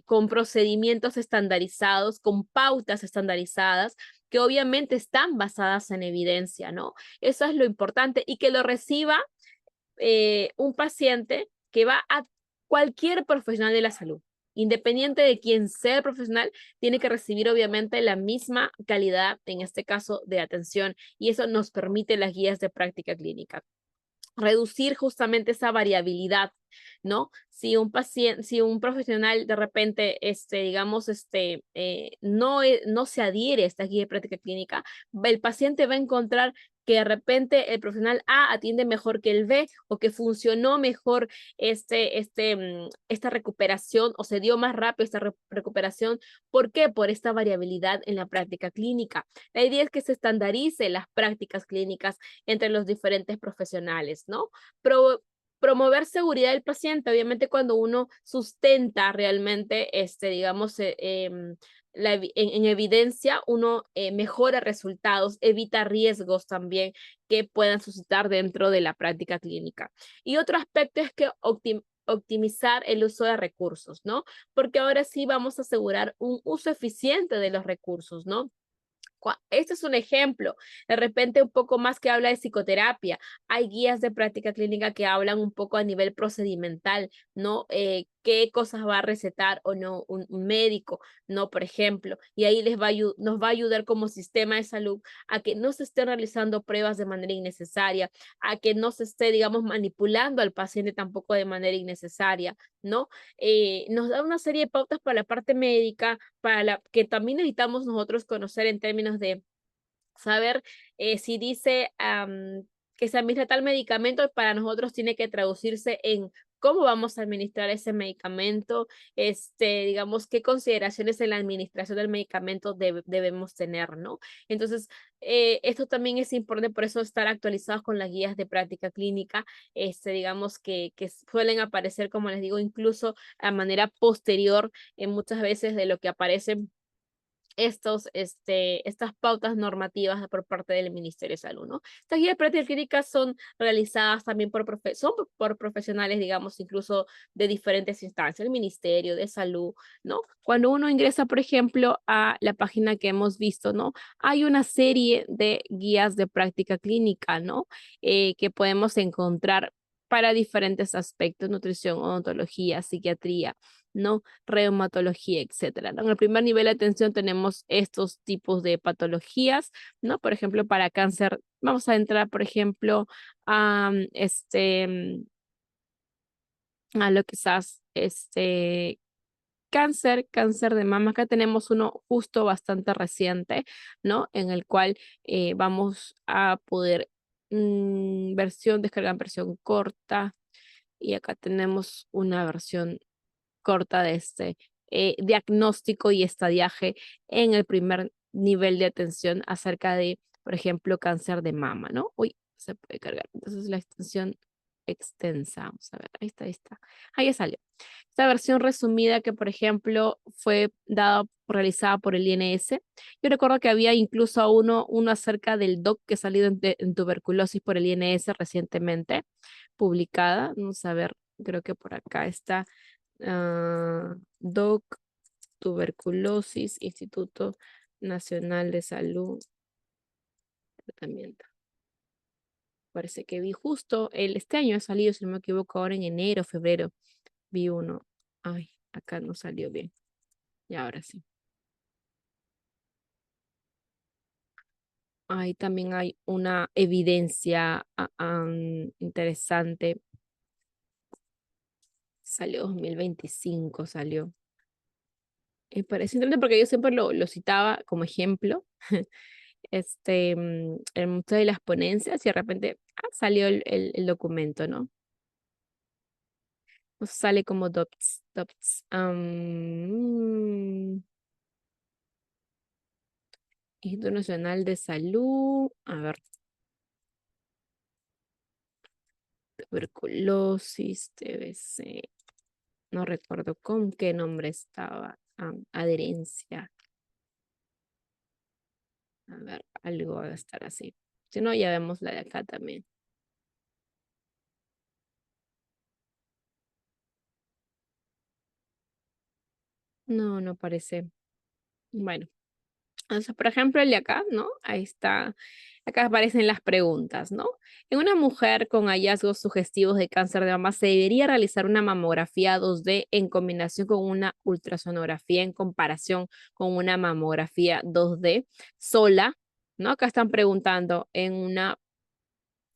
con procedimientos estandarizados, con pautas estandarizadas, que obviamente están basadas en evidencia, ¿no? Eso es lo importante y que lo reciba un paciente que va a cualquier profesional de la salud. Independiente de quién sea el profesional, tiene que recibir obviamente la misma calidad, en este caso, de atención, y eso nos permite las guías de práctica clínica. Reducir justamente esa variabilidad, ¿no? Si un paciente, si un profesional de repente, digamos, no se adhiere a esta guía de práctica clínica, el paciente va a encontrar que de repente el profesional A atiende mejor que el B o que funcionó mejor esta recuperación o se dio más rápido esta recuperación. ¿Por qué? Por esta variabilidad en la práctica clínica. La idea es que se estandarice las prácticas clínicas entre los diferentes profesionales, ¿no? Promover seguridad del paciente, obviamente cuando uno sustenta realmente, digamos, en evidencia, uno mejora resultados, evita riesgos también que puedan suscitar dentro de la práctica clínica. Y otro aspecto es que optimizar el uso de recursos, ¿no? Porque ahora sí vamos a asegurar un uso eficiente de los recursos, ¿no? Este es un ejemplo, de repente un poco más que habla de psicoterapia. Hay guías de práctica clínica que hablan un poco a nivel procedimental, ¿no? Qué cosas va a recetar o no un médico, ¿no? Por ejemplo, y ahí nos va a ayudar como sistema de salud a que no se estén realizando pruebas de manera innecesaria, a que no se esté, digamos, manipulando al paciente tampoco de manera innecesaria, ¿no? Nos da una serie de pautas para la parte médica, para la que también necesitamos nosotros conocer en términos de saber si dice que se administra tal medicamento, para nosotros tiene que traducirse en cómo vamos a administrar ese medicamento, digamos, qué consideraciones en la administración del medicamento debemos tener, ¿no? Entonces, esto también es importante, por eso estar actualizados con las guías de práctica clínica, digamos, que suelen aparecer, como les digo, incluso a manera posterior, muchas veces de lo que aparecen estas pautas normativas por parte del Ministerio de Salud, ¿no? Estas guías de prácticas clínicas son realizadas también por profesionales, digamos, incluso de diferentes instancias, el Ministerio de Salud, ¿no? Cuando uno ingresa, por ejemplo, a la página que hemos visto, ¿no? Hay una serie de guías de práctica clínica, ¿no? Que podemos encontrar para diferentes aspectos, nutrición, odontología, psiquiatría, ¿no? Reumatología, etcétera, ¿no? En el primer nivel de atención tenemos estos tipos de patologías, ¿no? Por ejemplo, para cáncer, vamos a entrar, por ejemplo, a, a lo quizás, cáncer de mama. Acá tenemos uno justo bastante reciente, ¿no? En el cual vamos a poder, descargar versión corta, y acá tenemos una versión corta de diagnóstico y estadiaje en el primer nivel de atención acerca de, por ejemplo, cáncer de mama, ¿no? Uy, se puede cargar. Entonces la extensión extensa, vamos a ver, ahí está, ahí está. Ahí ya salió. Esta versión resumida que, por ejemplo, fue realizada por el INS. Yo recuerdo que había incluso uno acerca del DOC que ha salido en tuberculosis por el INS recientemente, publicada. Vamos a ver, creo que por acá está. DOC, tuberculosis, Instituto Nacional de Salud, tratamiento. Parece que vi justo este año ha salido, si no me equivoco, ahora en enero, febrero, vi uno. Ay, acá no salió bien. Y ahora sí. Ahí también hay una evidencia interesante. Salió 2025, salió. Parece interesante porque yo siempre lo citaba como ejemplo en muchas de las ponencias y de repente salió el documento, ¿no? O sale como DOPS. Instituto Nacional de Salud, a ver, tuberculosis, TBC, no recuerdo con qué nombre estaba, adherencia, a ver, algo debe estar así. Si no, ya vemos la de acá también. No, no parece. Bueno, entonces, por ejemplo, el de acá, ¿no? Ahí está. Acá aparecen las preguntas, ¿no? En una mujer con hallazgos sugestivos de cáncer de mama, ¿se debería realizar una mamografía 2D en combinación con una ultrasonografía en comparación con una mamografía 2D sola? ¿No? Acá están preguntando en una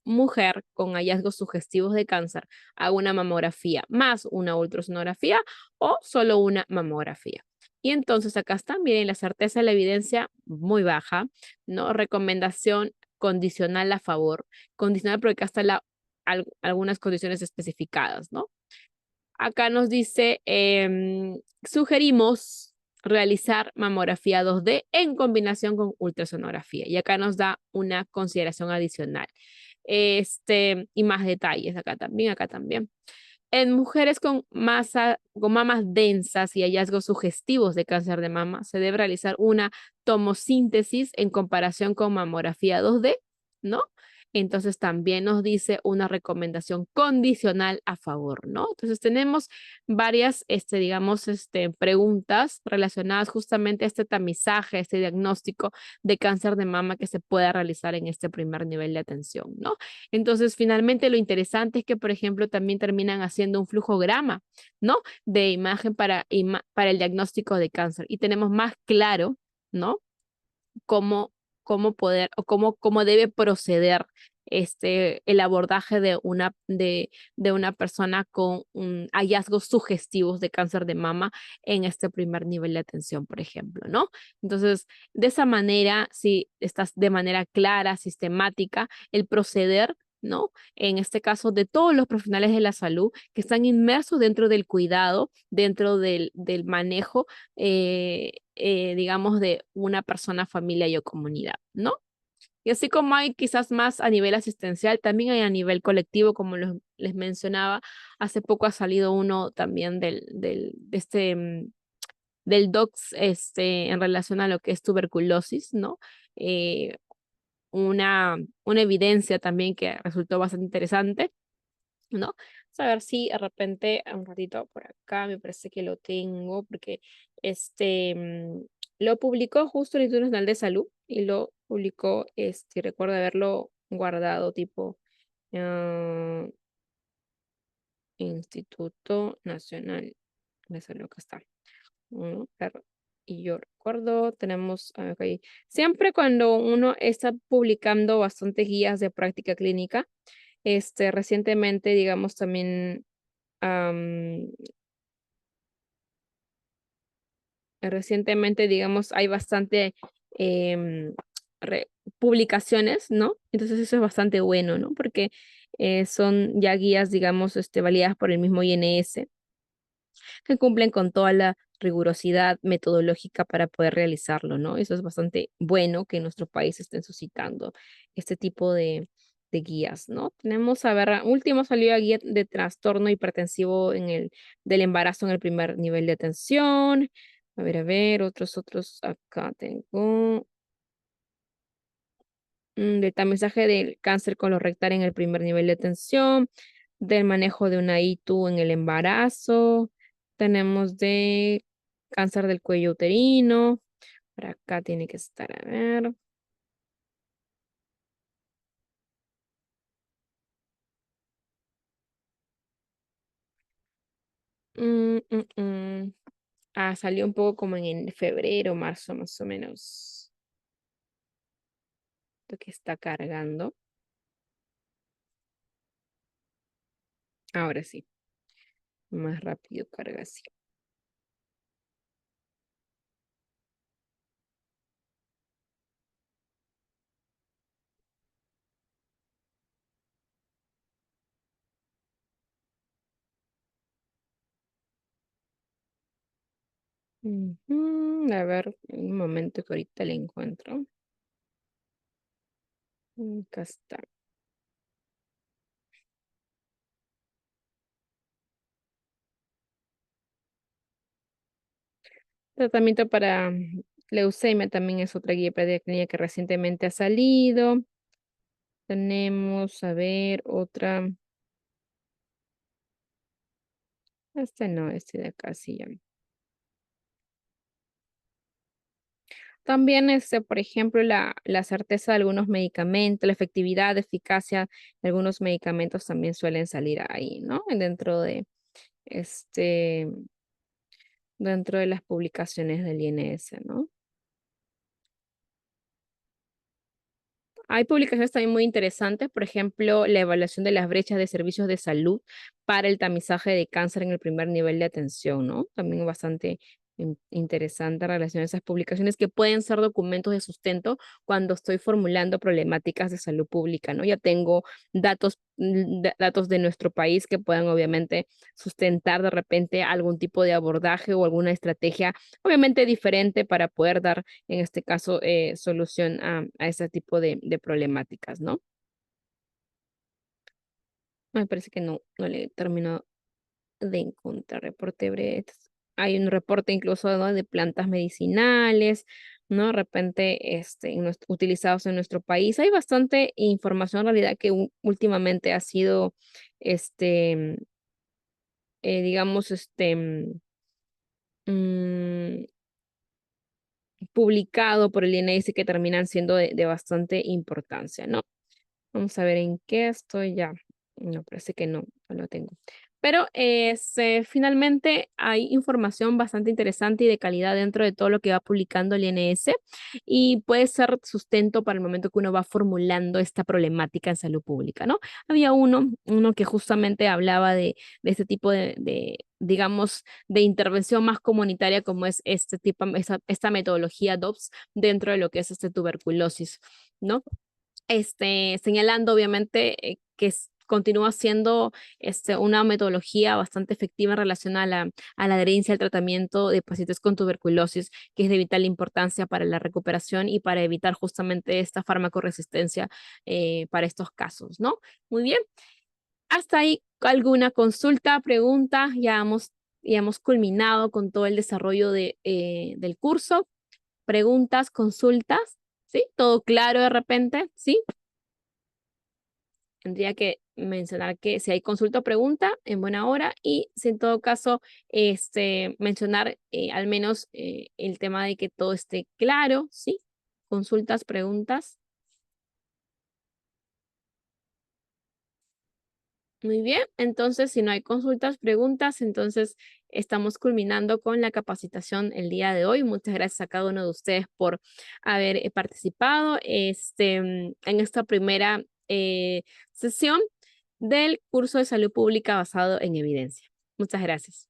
mujer con hallazgos sugestivos de cáncer, ¿hago una mamografía más una ultrasonografía o solo una mamografía? Y entonces acá están, miren, la certeza de la evidencia muy baja, ¿no? Recomendación condicional a favor, condicional porque acá están algunas condiciones especificadas, ¿no? Acá nos dice, sugerimos realizar mamografía 2D en combinación con ultrasonografía. Y acá nos da una consideración adicional. Y más detalles acá también, acá también. En mujeres con con mamas densas y hallazgos sugestivos de cáncer de mama, se debe realizar una tomosíntesis en comparación con mamografía 2D, ¿no? Entonces también nos dice una recomendación condicional a favor, ¿no? Entonces tenemos varias, digamos, preguntas relacionadas justamente a este tamizaje, este diagnóstico de cáncer de mama que se pueda realizar en este primer nivel de atención, ¿no? Entonces, finalmente lo interesante es que, por ejemplo, también terminan haciendo un flujograma, ¿no? De imagen para el diagnóstico de cáncer y tenemos más claro, ¿no? cómo, cómo poder o cómo debe proceder el abordaje de una persona con hallazgos sugestivos de cáncer de mama en este primer nivel de atención, por ejemplo, ¿no? Entonces, de esa manera, si estás de manera clara, sistemática, el proceder, ¿no? En este caso, de todos los profesionales de la salud que están inmersos dentro del cuidado, dentro del manejo digamos, de una persona, familia y o comunidad, ¿no? Y así como hay quizás más a nivel asistencial, también hay a nivel colectivo, como les mencionaba, hace poco ha salido uno también del DOCS en relación a lo que es tuberculosis, ¿no? Eh, una evidencia también que resultó bastante interesante, ¿no? Vamos a ver si de repente, un ratito por acá, me parece que lo tengo, porque lo publicó justo el Instituto Nacional de Salud y lo publicó, recuerdo haberlo guardado tipo ah, Instituto Nacional de Salud, acá está. Y yo recuerdo, tenemos, ok, siempre cuando uno está publicando bastantes guías de práctica clínica, recientemente, digamos, también Am, recientemente, digamos, hay bastante em, re- publicaciones, ¿no? Entonces eso es bastante bueno, ¿no? Porque son ya guías, digamos, validadas por el mismo INS, que cumplen con toda la rigurosidad metodológica para poder realizarlo, ¿no? Eso es bastante bueno que en nuestro país estén suscitando este tipo de guías, ¿no? Tenemos, a ver, último salió la guía de trastorno hipertensivo del embarazo en el primer nivel de atención. A ver, otros, acá tengo. Del tamizaje del cáncer colorectal en el primer nivel de atención, del manejo de una ITU en el embarazo, tenemos de cáncer del cuello uterino, por acá tiene que estar, a ver. Mm, mm, mm. Salió un poco como en febrero, marzo, más o menos, lo que está cargando. Ahora sí, más rápido carga así. Ujú, a ver, un momento que ahorita le encuentro. Acá está. Tratamiento para leucemia también es otra guía práctica clínica que recientemente ha salido. Tenemos, a ver, otra. Este no, este de acá sí ya. También, por ejemplo, la certeza de algunos medicamentos, la efectividad, eficacia de algunos medicamentos también suelen salir ahí, ¿no? Este, dentro de las publicaciones del INS, ¿no? Hay publicaciones también muy interesantes, por ejemplo, la evaluación de las brechas de servicios de salud para el tamizaje de cáncer en el primer nivel de atención, ¿no? También bastante interesante en relación a esas publicaciones que pueden ser documentos de sustento cuando estoy formulando problemáticas de salud pública, ¿no? Ya tengo datos de nuestro país que puedan obviamente sustentar de repente algún tipo de abordaje o alguna estrategia, obviamente diferente para poder dar en este caso, solución a ese tipo de problemáticas, ¿no? Me parece que no le termino de encontrar reporte breve. Hay un reporte incluso, ¿no?, de plantas medicinales, ¿no? De repente, utilizados en nuestro país. Hay bastante información en realidad que últimamente ha sido, este, digamos, mm, publicado por el INS que terminan siendo de bastante importancia, ¿no? Vamos a ver en qué estoy ya. No, parece que no lo tengo. Pero finalmente hay información bastante interesante y de calidad dentro de todo lo que va publicando el INS y puede ser sustento para el momento que uno va formulando esta problemática en salud pública, ¿no? Había uno que justamente hablaba de este tipo digamos, de intervención más comunitaria como es esta metodología DOPS dentro de lo que es tuberculosis, ¿no? Señalando obviamente continúa siendo una metodología bastante efectiva en relación a la adherencia al tratamiento de pacientes con tuberculosis, que es de vital importancia para la recuperación y para evitar justamente esta farmacoresistencia para estos casos, ¿no? Muy bien, hasta ahí alguna consulta, pregunta, ya hemos culminado con todo el desarrollo del curso. Preguntas, consultas, ¿sí? ¿Todo claro de repente? ¿Sí? Tendría que mencionar que si hay consulta o pregunta, en buena hora, y si en todo caso, mencionar al menos el tema de que todo esté claro, ¿sí? Consultas, preguntas. Muy bien, entonces si no hay consultas, preguntas, entonces estamos culminando con la capacitación el día de hoy. Muchas gracias a cada uno de ustedes por haber participado en esta primera sesión del curso de salud pública basado en evidencia. Muchas gracias.